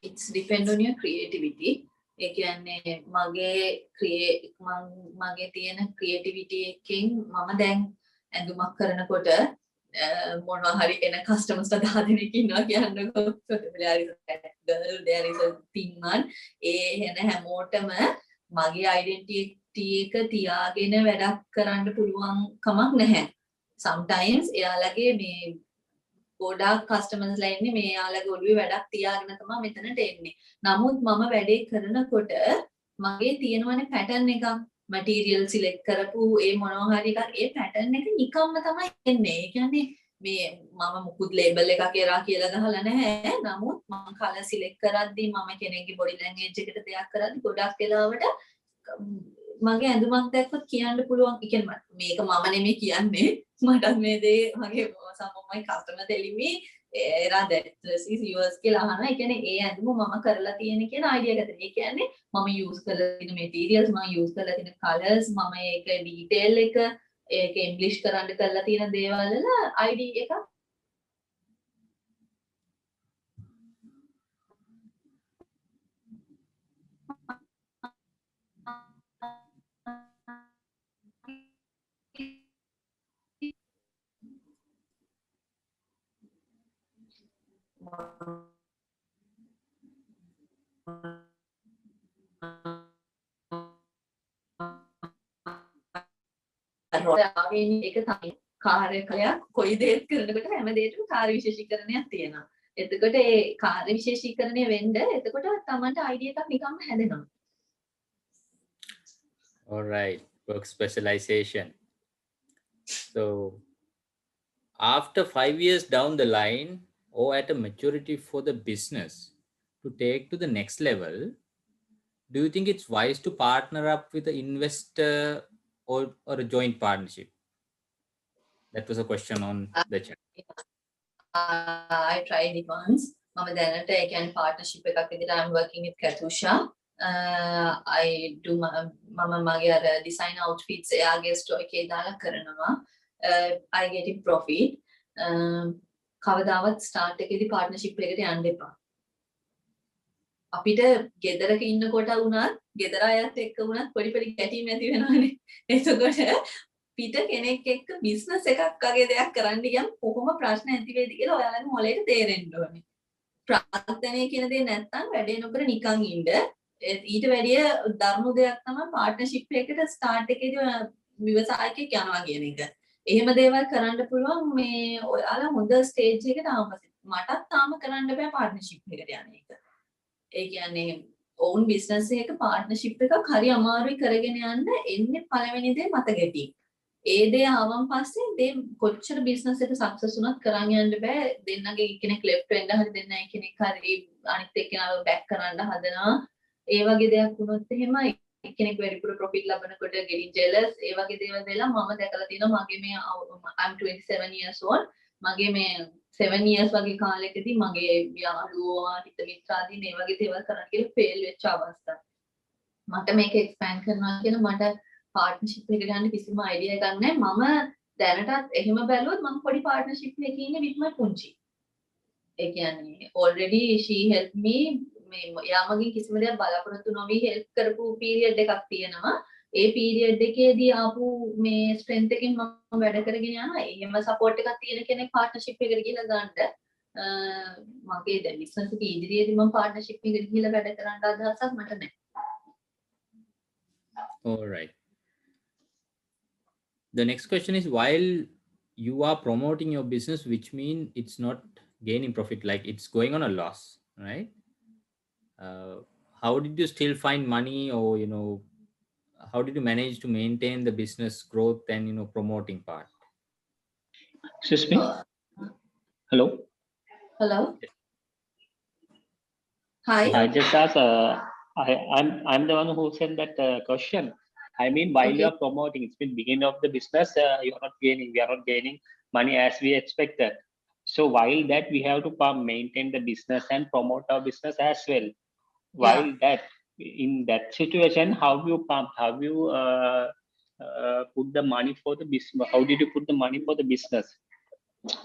[SPEAKER 5] It's depend on your creativity. ඒ කියන්නේ මගේ තියෙන creativity එකෙන් මම දැන් ඇඳුමක් කරනකොට මොනවා හරි එන customers ලා 10 දෙනෙක් ඉන්නවා කියන්නකො there is a girl, there is a thin man. ඒ එන හැමෝටම මගේ identity එක තියාගෙන වැඩක් කරන්න පුළුවන් කමක් නැහැ. Sometimes එයාලගේ මේ ගොඩාක් කස්ටමර්ස්ලා ඉන්නේ මේ යාළගේ ඔළුවේ වැඩක් තියාගෙන තමයි මෙතනට එන්නේ. නමුත් මම වැඩේ කරනකොට මගේ තියෙනවනේ පැටර්න් එකක් මැටීරියල් සිලෙක්ට් කරපු ඒ මොනවා හරි එකක් ඒ පැටර්න් එක නිකම්ම තමයි එන්නේ. ඒ කියන්නේ මේ මම මුකුත් ලේබල් එකක් එරා කියලා ගහලා නැහැ. නමුත් මම කලර් සිලෙක්ට් කරද්දී මම කෙනෙක්ගේ බොඩි ලැන්ග්වේජ් එකට දෙයක් කරද්දී ගොඩක් වෙලාවට මගේ ඇඳුමක් දැක්කොත් කියන්න පුළුවන්. ඒ කියන්නේ මේක මම නෙමෙයි කියන්නේ. මට මේ දේ මගේ සම්මයි කස්ටමර් දෙලිමි එරා that is yours කියලා අහනවා. ඒ කියන්නේ ඒ ඇඳුම මම කරලා තියෙන කියන අයිඩියා එකද. ඒ කියන්නේ මම යූස් කරලා තියෙන materials මම යූස් කරලා තියෙන colors මම ඒක detail එක ඒක ඉංග්‍රීසි කරන්න කරලා තියෙන දේවල් වල ID එකක් රෝයාවෙන් එක තමයි කාර්යකලයක් කොයි දෙයක් කරනකොට හැම දෙයකම කාර්ය විශේෂීකරණයක් තියෙනවා. එතකොට ඒ කාර්ය විශේෂීකරණය වෙන්න එතකොට තමන්ට අයිඩියා එකක් නිකම්ම හැදෙනවා.
[SPEAKER 6] All right, work specialization. So after 5 years down the line or at a maturity for the business to take to the next level, do you think it's wise to partner up with an investor or a joint partnership? That was a question on the chat.
[SPEAKER 5] I tried it once. මම දැනට ඒ කියන්නේ partnership එකක් විදිහට I'm working with Katusha. I do මම මගේ අර design outfits එයාගේ store එකේ දාලා කරනවා. I get it profit. කවදාවත් start එකේදී partnership එකකට යන්න එපා. අපිට ගෙදරක ඉන්නකොට වුණත් ගෙදර අයත් එක්ක වුණත් පොඩි පොඩි ගැටීම් ඇති වෙනවානේ. එතකොට පිට කෙනෙක් එක්ක බිස්නස් එකක් වගේ දෙයක් කරන්න ගියම කොහොම ප්‍රශ්න ඇති වෙයිද කියලා ඔයාලගේ මොලේට තේරෙන්න ඕනේ. ප්‍රාර්ථනය කියන දේ නැත්තම් වැඩේ නොකර නිකන් ඉන්න. ඊට වැඩිය දරුණු දෙයක් තමයි පාර්ට්නර්ෂිප් එකකට ස්ටාර්ට් එකේදී විවසායකයෙක් යනවා කියන එක. එහෙම දේවල් කරන්න පුළුවන් මේ ඔයාලා හොඳ ස්ටේජ් එකට ආවම මටත් තාම කරන්න බෑ පාර්ට්නර්ෂිප් එකට යන එක. ඒ කියන්නේ own business එකක partnership එකක් හරි අමාරුයි කරගෙන යන්න එන්නේ පළවෙනි දේ මත ගැටි. ඒ දේ ආවම පස්සේ දේ කොච්චර business එක success වුණත් කරන් යන්න බෑ. දෙන්නගේ එක්කෙනෙක් left වෙන්න හරි දෙන්න එක්කෙනෙක් හරි අනිත් එක්කෙනාව back කරන්න හදනවා. ඒ වගේ දෙයක් වුණොත් එහෙම එක්කෙනෙක් වැඩිපුර profit ලබනකොට getting jealous ඒ වගේ දේවල් වෙලා මම දැකලා තියෙනවා මගේ මේ I'm 27 years old මගේ මේ 7 years වගේ කාලෙකදී මගේ යාළුවෝ හිත මිත්‍රාදීන් මේ වගේ දේවල් කරන්න කියලා ෆේල් වෙච්ච අවස්ථා. මට මේක එක්ස්පෑන්ඩ් කරනවා කියලා මට පාර්ට්නර්ෂිප් එකකට යන්න කිසිම අයිඩියා එකක් නැහැ. මම දැනටත් එහෙම බැලුවොත් මම පොඩි පාර්ට්නර්ෂිප් එකක ඉන්නේ with my පුංචි. ඒ කියන්නේ already she helped me මේ යා මගෙන් කිසිම දෙයක් බලාපොරොත්තු නොවි help කරපු period එකක් තියෙනවා. ඒ පීරියඩ් එකේදී ආපු මේ ස්ට්‍රෙන්ත් එකෙන් මම වැඩ කරගෙන යනවා. එහෙම සපෝට් එකක් තියෙන කෙනෙක් පාර්ට්නර්ෂිප් එකට ගිහලා ගන්න මගේ දැන් බිස්නස් එකේ ඉදිරියේදී මම පාර්ට්නර්ෂිප් එකට ගිහලා වැඩ කරන්න අදහසක් මට නැහැ.
[SPEAKER 6] All right. The next question is, while you are promoting your business, which means it's not gaining profit, like it's going on a loss, right? How did you still find money, or how did you manage to maintain the business growth and promoting part?
[SPEAKER 7] Excuse me. Hello.
[SPEAKER 5] Hello. Hi.
[SPEAKER 7] I just asked. I'm the one who sent that question. I mean, while you are promoting, it's been beginning of the business. You are not gaining. We are not gaining money as we expected. So while that, we have to maintain the business and promote our business as well. While that, in that situation, how you put the money for the business? How did you put the money for the business?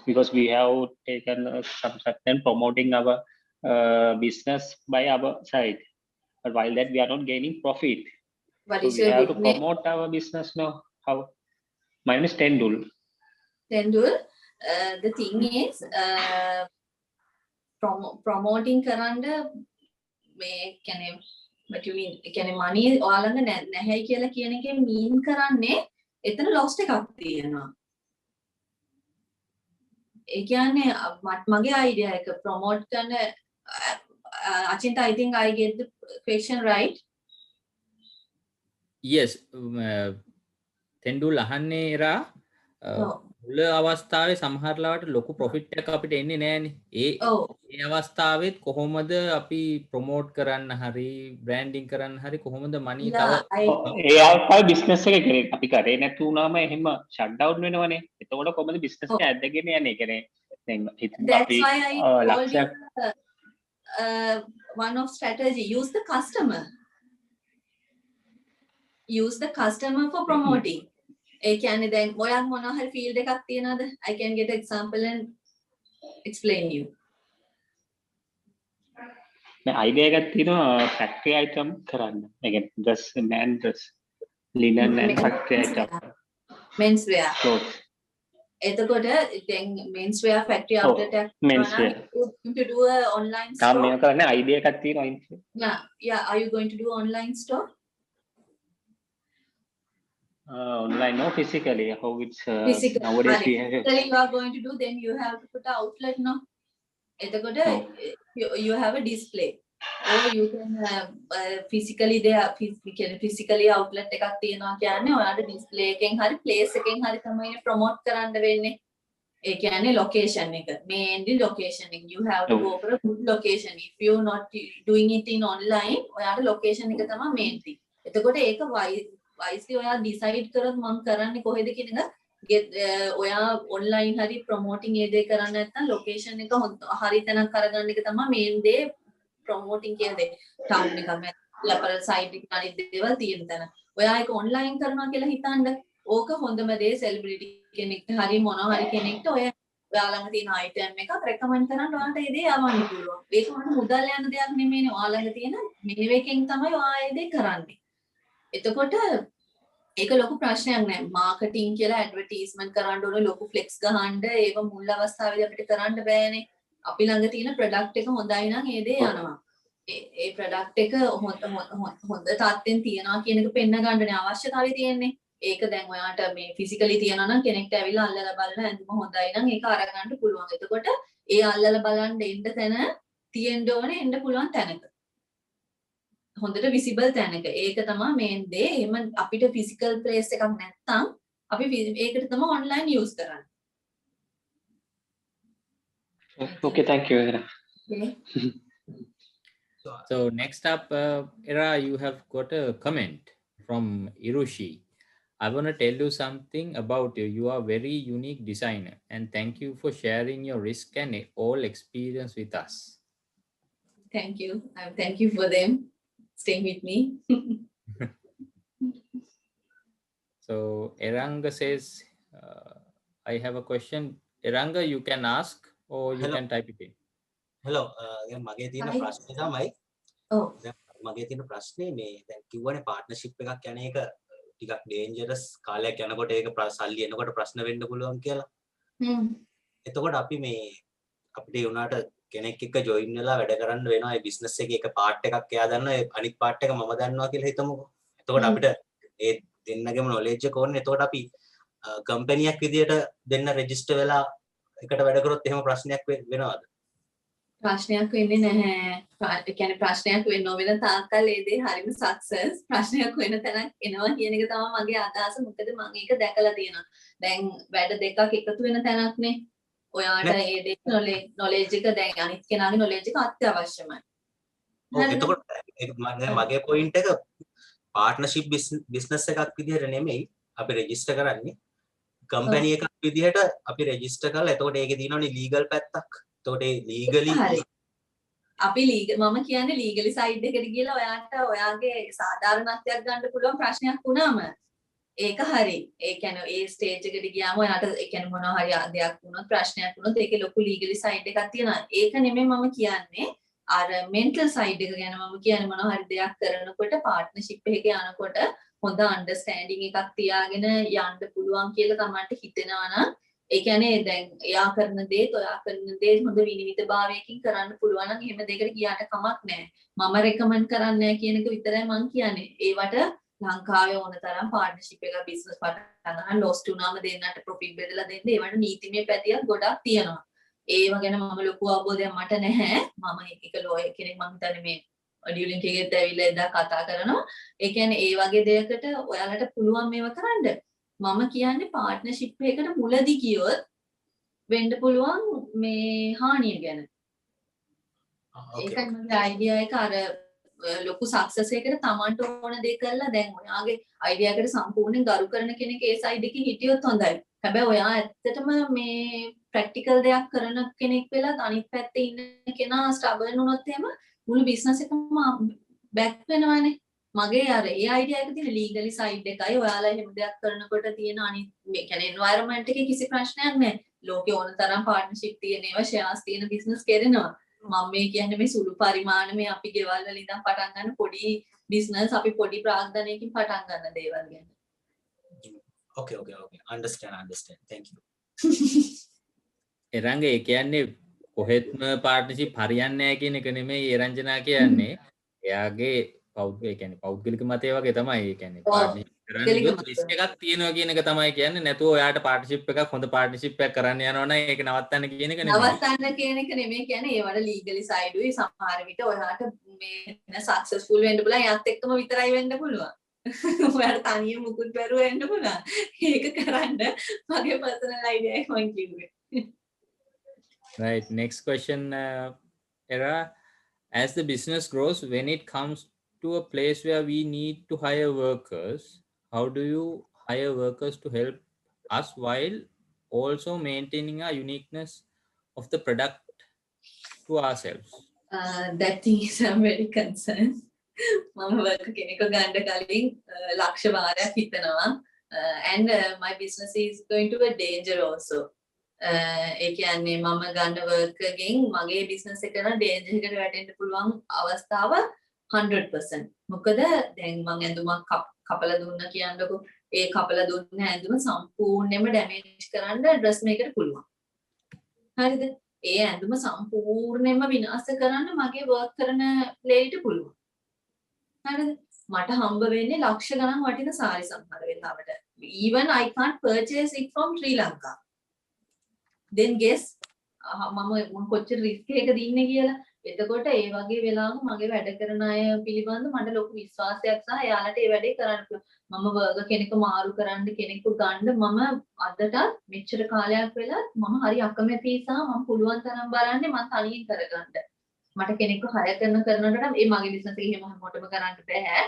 [SPEAKER 7] Because we have taken some certain promoting our business by our side, but while that we are not gaining profit.
[SPEAKER 5] What
[SPEAKER 7] So
[SPEAKER 5] is
[SPEAKER 7] we
[SPEAKER 5] your
[SPEAKER 7] have to
[SPEAKER 5] nickname?
[SPEAKER 7] promote our business now. How? My name is Tendul.
[SPEAKER 5] Tendul, the thing is promoting කරන්න මේ කියන්නේ what you mean කියන්නේ money ඔයාලඟ නැහැ කියලා කියන එකෙන් mean කරන්නේ එතන loss එකක් තියෙනවා. ඒ කියන්නේ මගේ idea එක promote කරන Achinta, I think I get the question right.
[SPEAKER 6] Yes, තෙන්ඩුල් අහන්නේ එරා මුල අවස්ථාවේ සමහර ලාවට ලොකු ප්‍රොෆිට් එකක් අපිට එන්නේ නැහැනේ. ඒ අවස්ථාවෙත් කොහොමද අපි ප්‍රොමෝට් කරන්න හරි බ්‍රෑන්ඩින් කරන්න හරි කොහොමද මනි තව
[SPEAKER 7] ඒ අවස්ථාවේ බිස්නස් එක කරේ අපි කරේ නැතු වුණාම එහෙම ෂට් ඩවුන් වෙනවනේ. එතකොට කොහොමද බිස්නස් එක ඇදගෙන යන්නේ? ඒ කියන්නේ දැන්
[SPEAKER 5] That's why I told you one of strategy, use the customer. Use the customer for promoting. ඒ කියන්නේ දැන් ඔයාලා මොනවා හරි ෆීල්ඩ් එකක් තියනවාද? I can get an example and explain you.
[SPEAKER 7] මේ අයිඩියා එකක් තියෙනවා ෆැක්ටරි අයිටම් කරන්න. ඒ කියන්නේ dress, man dress, linen and factory item.
[SPEAKER 5] Men's wear.
[SPEAKER 7] Clothes.
[SPEAKER 5] එතකොට දැන් men's wear factory outlet එකක්
[SPEAKER 7] men's wear.
[SPEAKER 5] to do a online store.
[SPEAKER 7] තාම මේක කරන්නේ අයිඩියා එකක් තියෙනවා.
[SPEAKER 5] Yeah, are you going to do online store?
[SPEAKER 7] Online or physically? How it's
[SPEAKER 5] Physically.
[SPEAKER 7] nowadays we have.
[SPEAKER 5] Physically you are going to do, then you have to put an outlet, no? එතකොට you have a display. Or you can physically there physically outlet එකක් තියෙනවා කියන්නේ ඔයාලට display එකෙන් හරි place එකෙන් හරි තමයි promote කරන්න වෙන්නේ. ඒ කියන්නේ location එක. Mainly location එක. You have to go for a good location. If you not doing it in online, ඔයාලට location එක තමයි main thing. එතකොට ඒක wisely ඔයා decide කරොත් මම කරන්නේ කොහෙද කියන එක ඔයා online හරි promoting ඒ දේ කරන්න නැත්නම් location එක හරි තැනක් අරගන්න එක තමයි main දේ promoting කියන දේ. town එක ලපර site එක අනිත් දේවල් තියෙන තැන. ඔයා ඒක online කරනවා කියලා හිතන්න. ඕක හොඳම දේ celebrity කෙනෙක්ට හරි මොනවා හරි කෙනෙක්ට ඔය ඔයාලඟ තියෙන item එකක් recommend කරන්න ඔයාලට ඒ දේ යවන්න පුළුවන්. ඒක මොන මුදල් යන දෙයක් නෙමෙයිනේ. ඔයාලඟ තියෙන මේවකින් තමයි ඔයා ඒ දේ කරන්නේ. එතකොට ඒක ලොකු ප්‍රශ්නයක් නෑ. මාකටිං කියලා ඇඩ්වර්ටයිස්මන්ට් කරන්න ඕනේ, ලොකු ෆ්ලෙක්ස් ගහන්න ඒව මුල් අවස්ථාවේදී අපිට කරන්න බෑනේ. අපි ළඟ තියෙන ප්‍රොඩක්ට් එක හොඳයි නම් ඒ දේ යනවා. ඒ ප්‍රොඩක්ට් එක හොඳ තත්ත්වෙන් තියනවා කියන එක පෙන්න ගන්නනේ අවශ්‍යතාවය තියෙන්නේ. ඒක දැන් ඔයාට මේ ෆිසිකලි තියනවා නම් කෙනෙක්ට ඇවිල්ලා අල්ලලා බලලා ඇඳුම හොඳයි නම් ඒක අරගන්න පුළුවන්. එතකොට ඒ අල්ලලා බලන්න එන්න තැන තියෙන්න ඕනේ, එන්න පුළුවන් තැනක. හොඳට විසිබල් තැනක. ඒක තමයි මේන් දේ. එහෙම අපිට ෆිසිකල් ප්ලේස් එකක් නැත්තම් අපි ඒකට තමයි ඔන්ලයින් යූස් කරන්නේ.
[SPEAKER 7] Okay, thank you.
[SPEAKER 5] Okay.
[SPEAKER 6] So next up, Era, you have got a comment from Irushi. I want to tell you something about you. You are very unique designer, and thank you for sharing your risk and all experience with us.
[SPEAKER 5] Thank you. Thank you for them staying with me.
[SPEAKER 6] So Eranga says, I have a question. Eranga, you can ask or you can type it in.
[SPEAKER 8] Hello, මගේ තියෙන
[SPEAKER 5] Hi.
[SPEAKER 8] ප්‍රශ්නේ තමයි
[SPEAKER 5] Oh,
[SPEAKER 8] මගේ තියෙන ප්‍රශ්නේ මේ දැන් කිව්වනේ පාර්ට්නර්ෂිප් එකක් යන එක ටිකක් ඩේන්ජරස් කාලයක් යනකොට ඒක සල්ලි එනකොට ප්‍රශ්න වෙන්න පුළුවන් කියලා. එතකොට අපි මේ අපිට ඒ උනාට කෙනෙක් එක්ක ජොයින් වෙලා වැඩ කරන්න වෙනවා. ඒ බිස්නස් එකේ එක පාර්ට් එකක් එයා දන්නවා, ඒ අනිත් පාර්ට් එක මම දන්නවා කියලා හිතමුකෝ. එතකොට අපිට ඒ දෙන්නගේම නොලෙජ් එක ඕනේ. එතකොට අපි කම්පැනියක් විදියට දෙන්න රෙජිස්ටර් වෙලා එකට වැඩ කරොත් එහෙම ප්‍රශ්නයක් වෙනවද?
[SPEAKER 5] ප්‍රශ්නයක් වෙන්නේ නැහැ. ඒ කියන්නේ ප්‍රශ්නයක් වෙන්න ඕන වෙන තාක්කල් ඒ දේ හරිම සක්සස්. ප්‍රශ්නයක් වෙන තැනක් එනවා කියන එක තමයි මගේ අදහස. මොකද මම ඒක දැකලා තියෙනවා. දැන් වැඩ දෙකක් එකතු වෙන තැනක්නේ. ඔයාට ඒ දේ නොලෙජ් එක දැන් අනිත් කෙනාගේ නොලෙජ් එක අත්‍යවශ්‍යමයි.
[SPEAKER 8] එතකොට මගේ පොයින්ට් එක පාර්ට්නර්ෂිප් බිස්නස් එකක් විදිහට නෙමෙයි අපි රෙජිස්ටර් කරන්නේ. කම්පැනි එකක් විදිහට අපි රෙජිස්ටර් කරලා එතකොට ඒකේ තියෙනවනේ ලීගල් පැත්තක්. එතකොට ඒ ලීගලි
[SPEAKER 5] අපි මම කියන්නේ ලීගලි සයිඩ් එකට ගිහලා ඔයාට ඔයාගේ සාධාරණත්වයක් ගන්න පුළුවන් ප්‍රශ්නයක් වුණාම ඒක හරි. ඒ කියන්නේ ඒ ස්ටේජ් එකට ගියාම ඔයාට ඒ කියන්නේ මොනවා හරි දෙයක් වුණොත් ප්‍රශ්නයක් වුණොත් ඒකේ ලොකු ලීගලි සයිඩ් එකක් තියෙනවා. ඒක නෙමෙයි මම කියන්නේ. අර මෙන්ටල් සයිඩ් එක ගැන මම කියන්නේ මොනවා හරි දෙයක් කරනකොට පාර්ට්නර්ෂිප් එකක යනකොට හොඳ අන්ඩර්ස්ටෑන්ඩින් එකක් තියාගෙන යන්න පුළුවන් කියලා තමයි හිතෙනවා නම් ඒ කියන්නේ දැන් එයා කරන දේත් ඔයා කරන දේත් හොඳ විනිවිදභාවයකින් කරන්න පුළුවන් නම් එහෙම දෙයකට ගියාට කමක් නැහැ. මම රෙකමන්ඩ් කරන්නේ නැහැ කියන එක විතරයි මම කියන්නේ. ඒවට ලංකාවේ ඕන තරම් පාර්ට්නර්ෂිප් එක බිස්නස් පටන් ගන්න ලොස් වුණාම දෙන්නට ප්‍රොෆිට් බෙදලා දෙන්න ඒවට නීතිමය පැතියක් ගොඩක් තියෙනවා. ඒව ගැන මම ලොකු අවබෝධයක් මට නැහැ. මම එක ලෝයර් කෙනෙක් මම හිතන්නේ මේ ඩියුලින්ක් එකේත් ඇවිල්ලා එදා කතා කරනවා. ඒ කියන්නේ ඒ වගේ දෙයකට ඔයාලට පුළුවන් මේව කරන්න. මම කියන්නේ පාර්ට්නර්ෂිප් එකකට මුලදී ගියොත් වෙන්න පුළුවන් මේ හානිය ගැන. ඒකයි මගේ අයිඩියා එක අර ලොකු සක්සස් එකකට Tamanට ඕන දේ කරලා දැන් ඔයාගේ අයිඩියා එකට සම්පූර්ණයෙන් ගරු කරන කෙනෙක් ඒ සයිඩ් එකේ හිටියොත් හොඳයි. හැබැයි ඔයා ඇත්තටම මේ ප්‍රැක්ටිකල් දෙයක් කරන කෙනෙක් වෙලා අනිත් පැත්තේ ඉන්න කෙනා ස්ට්‍රගල් වුණොත් එහෙම මුළු බිස්නස් එකම බැක් වෙනවානේ. මගේ අර ඒ අයිඩියා එක තියෙන ලීගලි සයිඩ් එකයි ඔයාලා එහෙම දෙයක් කරනකොට තියෙන අනිත් මේ කියන්නේ එන්වයරන්මන්ට් එකේ කිසි ප්‍රශ්නයක් නැහැ. ලෝකේ ඕන තරම් පාර්ට්නර්ෂිප් තියෙන ඒවා ෂෙයාර්ස් තියෙන බිස්නස් කරනවා. මම මේ කියන්නේ මේ සුළු පරිමාණමේ අපි ගෙවල් වල ඉඳන් පටන් ගන්න පොඩි බිස්නස් අපි පොඩි ප්‍රාග්ධනයකින් පටන් ගන්න දේවල් ගැන.
[SPEAKER 8] Okay. Understand. Thank you.
[SPEAKER 6] Eranga ඒ කියන්නේ කොහෙත්ම පාර්ට්නර්ෂිප් හරියන්නේ නැහැ කියන එක නෙමෙයි එරංජනා කියන්නේ. එයාගේ පෞද්ගලික මතය වගේ තමයි. ඒ කියන්නේ පාර්ට්නර්ෂිප් කරන්න ගියොත් රිස්ක් එකක් තියෙනවා කියන එක තමයි කියන්නේ. නැතුව ඔයාට පාර්ට්නර්ෂිප් එකක් හොඳ පාර්ට්නර්ෂිප් එකක් කරන්න යනවා නම් ඒක නවත්තන්න කියන එක නෙමෙයි.
[SPEAKER 5] නවත්තන්න කියන එක නෙමෙයි කියන්නේ ඒවට ලීගලි සයිඩ් උයි සමහර විට ඔයාට මේ සක්සස්ෆුල් වෙන්න පුළුවන් යත් එක්කම විතරයි වෙන්න පුළුවන්. ඔයාට තනියම මුකුත් බැරුව වෙන්න පුළුවන්. ඒක කරන්න මගේ පර්සනල් අයිඩියා එක මම කිව්වේ.
[SPEAKER 6] Right. Next question, Era. As the business grows, when it comes to a place where we need to hire workers, how do you hire workers to help us while also maintaining our uniqueness of the product to ourselves?
[SPEAKER 5] That thing is I'm very concerned. මම work කෙනෙක්ව ගන්න කලින් ලක්ෂ වාරයක් හිතනවා. And my business is going to be a danger also. ඒ කියන්නේ මම ගන්න work එකෙන් මගේ business එක කරන danger එකට වැටෙන්න පුළුවන් අවස්ථාව 100%. මොකද දැන් මම ඇඳුමක් කපලා දුන්නා කියන්නකො. ඒ කපලා දුන්න ඇඳුම සම්පූර්ණයෙන්ම damage කරන්න dress maker පුළුවන්. හරිද? ඒ ඇඳුම සම්පූර්ණයෙන්ම විනාශ කරන්න මගේ work කරන lady පුළුවන්. හරිද? මට හම්බ වෙන්නේ ලක්ෂ ගණන් වටින සාරි සමහර වෙලාවට. Even I can't purchase it from Sri Lanka. Then guess මම කොච්චර රිස්ක් එකද ඉන්නේ කියලා. එතකොට ඒ වගේ වෙලාවක මගේ වැඩ කරන අය පිළිබඳව මට ලොකු විශ්වාසයක් සහ එයාලට ඒ වැඩේ කරන්න පුළුවන්. මම වර්ග කෙනෙක්ව මාරු කරන්න කෙනෙක්ව ගන්න මම අදට මෙච්චර කාලයක් වෙලා මම හරි අකමැති සහ මම පුළුවන් තරම් බලන්නේ මම තනියෙන් කරගන්න. මට කෙනෙක්ව හය කරනකොට ඒ මගේ බිස්නස් එක එහෙම හැමෝටම කරන්න බෑ.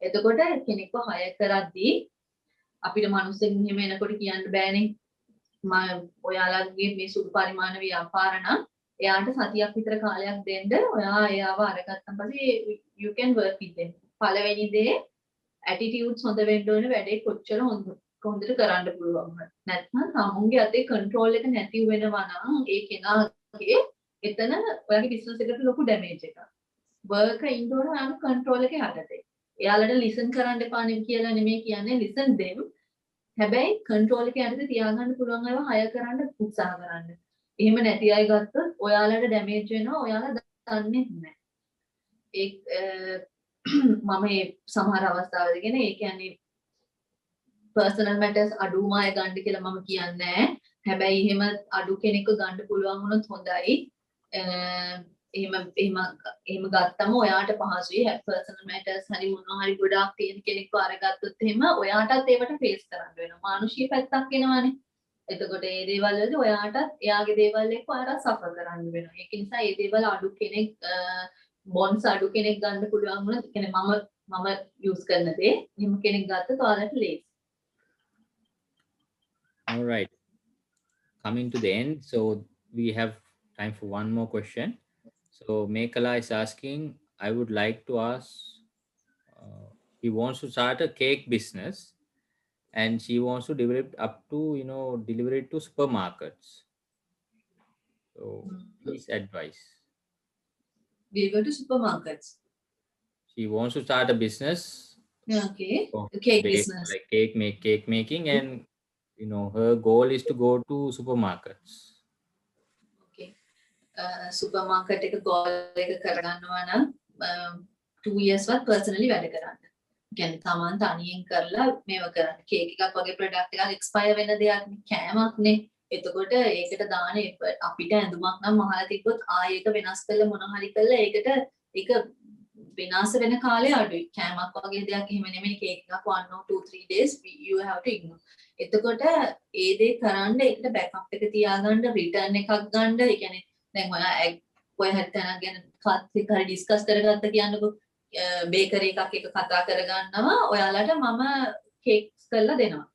[SPEAKER 5] එතකොට කෙනෙක්ව හය කරද්දී අපිට මිනිස්සුන් එහෙම එනකොට කියන්න බෑනේ. ඔයාලගේ මේ සුළු පරිමාණ ව්‍යාපාර නම් එයාට සතියක් විතර කාලයක් දෙන්න ඔයා එයාව අරගත්තන් පස්සේ you can work with them. පළවෙනි දේ attitudes හොඳ වෙන්න ඕනේ වැඩේ කොච්චර හොඳට කරන්න පුළුවන්. නැත්නම් සමුන්ගේ අතේ control එක නැති වෙනවා නම් ඒ කෙනාගේ එතන ඔයාගේ business එකට ලොකු damage එකක්. worker ඉන්න ඕන ඔයාගේ control එකේ යටතේ. එයාලට listen කරන්න එපා නෙමෙයි කියලා නෙමෙයි කියන්නේ listen them. හැබැයි control එක යටතේ තියාගන්න පුළුවන් අයව hire කරන්න උත්සාහ කරන්න. එහෙම නැති අය ගත්තොත් ඔයාලට damage වෙනවා ඔයාලා දන්නේ නැහැ. මම මේ සමහර අවස්ථාවලදී කියන ඒ කියන්නේ personal matters අඩුම අය ගන්න කියලා මම කියන්නේ නැහැ. හැබැයි එහෙම අඩු කෙනෙක්ව ගන්න පුළුවන් වුණොත් හොඳයි. එහෙම ගත්තම ඔයාට පහසුයි. personal matters හරි මොනවා හරි ගොඩාක් තියෙන කෙනෙක්ව අරගත්තොත් එහෙම ඔයාටත් ඒවට face කරන්න වෙනවා. මානුෂික පැත්තක් එනවානේ. එතකොට මේ දේවල් වලදී ඔයාටත් එයාගේ දේවල් එක්ක ඔයාට සෆර් කරන්න වෙනවා. ඒක නිසා මේ දේවල් අඩු කෙනෙක් බොන්ස් අඩු කෙනෙක් ගන්න පුළුවන් වුණා. ඒ කියන්නේ මම යූස් කරන දේ එහෙම කෙනෙක් ගත්තොත් ඔයාලට ලේසි.
[SPEAKER 6] All right. Coming to the end, so we have time for one more question. So Mekala is asking, I would like to ask, he wants to start a cake business and she wants to develop up to, deliver it to supermarkets. So please advise.
[SPEAKER 5] Deliver to supermarkets.
[SPEAKER 6] She wants to start a business.
[SPEAKER 5] Yeah, okay. Cake business.
[SPEAKER 6] Like cake making and her goal is to go to supermarkets.
[SPEAKER 5] Supermarket එක goal එක කරගන්නවා නම් 2 years වත් personally වැඩ කරන්න. කියන්නේ තමන් තනියෙන් කරලා මේව කරන්න. කේක් එකක් වගේ ප්‍රොඩක්ට් එකක් එක්ස්පයර් වෙන දෙයක් නේ කෑමක්නේ. එතකොට ඒකට දාන අපිට ඇඳුමක් නම් මහලා තිබ්බොත් ආයෙ ඒක වෙනස් කරලා මොන හරි කරලා ඒකට ඒක විනාශ වෙන කාලය අඩුයි. කෑමක් වගේ දෙයක් එහෙම නෙමෙයි කේක් එකක් 1 or 2 3 days you have to ignore. එතකොට ඒ දේ කරන්න ඒකට බෑකප් එක තියාගන්න රිටර්න් එකක් ගන්න. ඒ කියන්නේ දැන් ඔයා ඔය හැටතන ගැන කාත් හරි ඩිස්කස් කරගත්ත කියන්නකෝ බේකරි එකක් එක කතා කරගන්නවා ඔයාලට මම කේක්ස් කරලා දෙනවා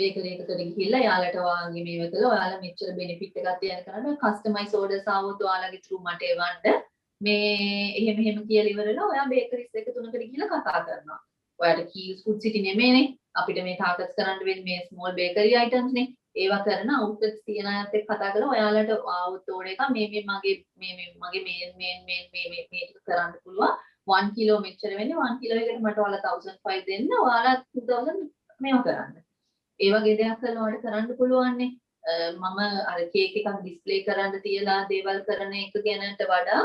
[SPEAKER 5] බේකරි එකකට ගිහිල්ලා යාලට වාගේ මේව කළා ඔයාලා මෙච්චර බෙනිෆිට් එකක් තියන කරලා කස්ටමයිස් ඕඩර්ස් ආවොත් ඔයාලගේ through මට එවන්න මේ එහෙම කියලා ඉවරලා ඔයා බේකරිස් එක තුනකට ගිහිල්ලා කතා කරනවා ඔයාලට කීස් ෆුඩ් සිටි නෙමෙයිනේ අපිට මේ ටාගට්ස් කරන්න වෙන්නේ මේ ස්මෝල් බේකරි අයිටම්ස් නේ ඒවා කරන අවුට්ලට්ස් තියන අයත් එක්ක කතා කරලා ඔයාලට ආවොත් ඕඩර් එක මේ මගේ මේ කරන්න පුළුවන් 1 කිලෝ මෙච්චර වෙන්නේ 1 කිලෝ එකට මට ඔයාලා 1005 දෙන්න ඔයාලා 2000 මේව කරන්න. ඒ වගේ දෙයක් කරලා ඔයාලට කරන්න පුළුවන්නේ. මම අර කේක් එකක් ඩිස්ප්ලේ කරන්න තියලා දේවල් කරන එක ගැනට වඩා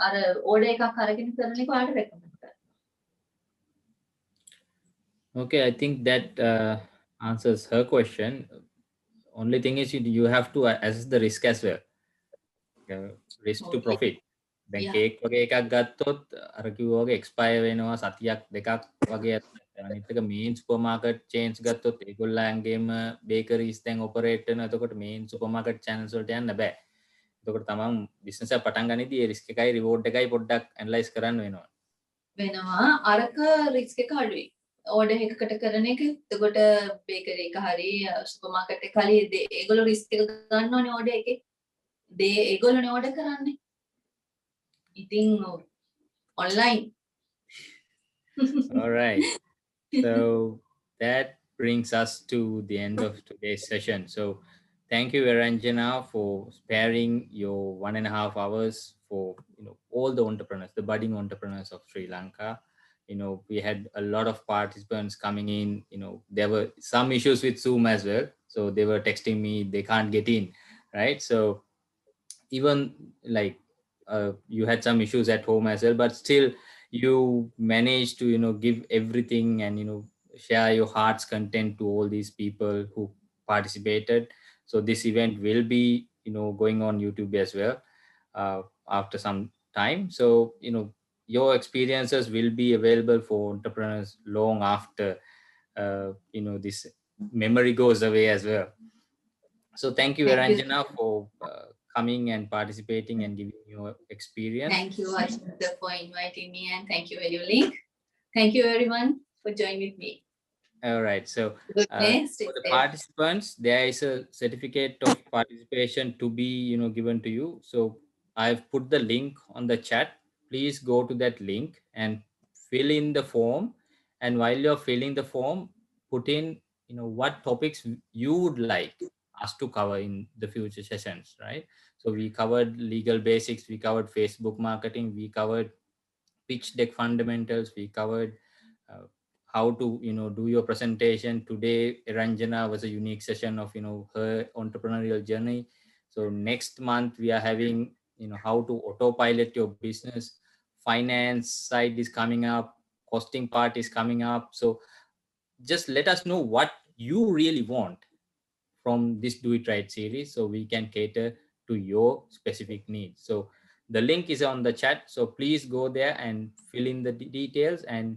[SPEAKER 5] අර ඕඩර් එකක් අරගෙන කරන එක ඔයාලට රෙකමන්ඩ් කරනවා.
[SPEAKER 6] Okay, I think that answers her question. Only thing is you have to assess the risk as well. Risk to profit. දැන් කේක් වගේ එකක් ගත්තොත් අර කිව්වා වගේ එක්ස්පයර් වෙනවා සතියක් දෙකක් වගේ අනිත් එක මේන් සුපර් මාකට් චේන්ස් ගත්තොත් ඒගොල්ලන්ගේම බේකරිස් දැන් ඔපරේට් කරන. එතකොට මේන් සුපර් මාකට් channels වලට යන්න බෑ. එතකොට තමන් බිස්නස් එක පටන් ගන්නදී ඒ රිස්ක් එකයි රිවෝඩ් එකයි පොඩ්ඩක් ඇනලයිස් කරන්න වෙනවා.
[SPEAKER 5] අරක රිස්ක් එක අඩුයි. ඕඩර් එකකට කරන එක. එතකොට බේකරි එක හරි සුපර් මාකට් එක හරි ඒගොල්ලෝ රිස්ක් එක ගන්න ඕනේ ඕඩර් එකේ. ඒගොල්ලෝනේ ඕඩර් කරන්නේ. Eating online.
[SPEAKER 6] All right. So that brings us to the end of today's session. So thank you, Eranjana, for sparing your 1.5 hours for all the entrepreneurs, the budding entrepreneurs of Sri Lanka. We had a lot of participants coming in. There were some issues with Zoom as well. So they were texting me, they can't get in, right? So even like you had some issues at home as well, but still you managed to give everything and share your heart's content to all these people who participated. So this event will be going on YouTube as well after some time. So your experiences will be available for entrepreneurs long after this memory goes away as well. So thank you, Eranjana, for coming and participating and giving your experience.
[SPEAKER 5] Thank you, Ashmita, for inviting me, and thank you, Link. Thank you, everyone, for joining with me.
[SPEAKER 6] All right. So for the participants, there is a certificate of participation to be given to you. So I've put the link on the chat. Please go to that link and fill in the form. And while you're filling the form, put in what topics you would like us to cover in the future sessions, right? So we covered legal basics, we covered Facebook marketing, we covered pitch deck fundamentals, we covered how to do your presentation. Today Eranjana was a unique session of her entrepreneurial journey. So next month we are having how to autopilot your business. Finance side is coming up, costing part is coming up. So just let us know what you really want from this Do It Right series, so we can cater to your specific needs. So the link is on the chat, so please go there and fill in the details and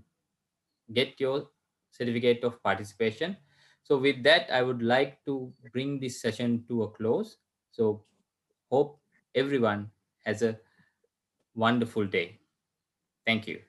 [SPEAKER 6] get your certificate of participation. So with that, I would like to bring this session to a close. So hope everyone has a wonderful day. Thank you.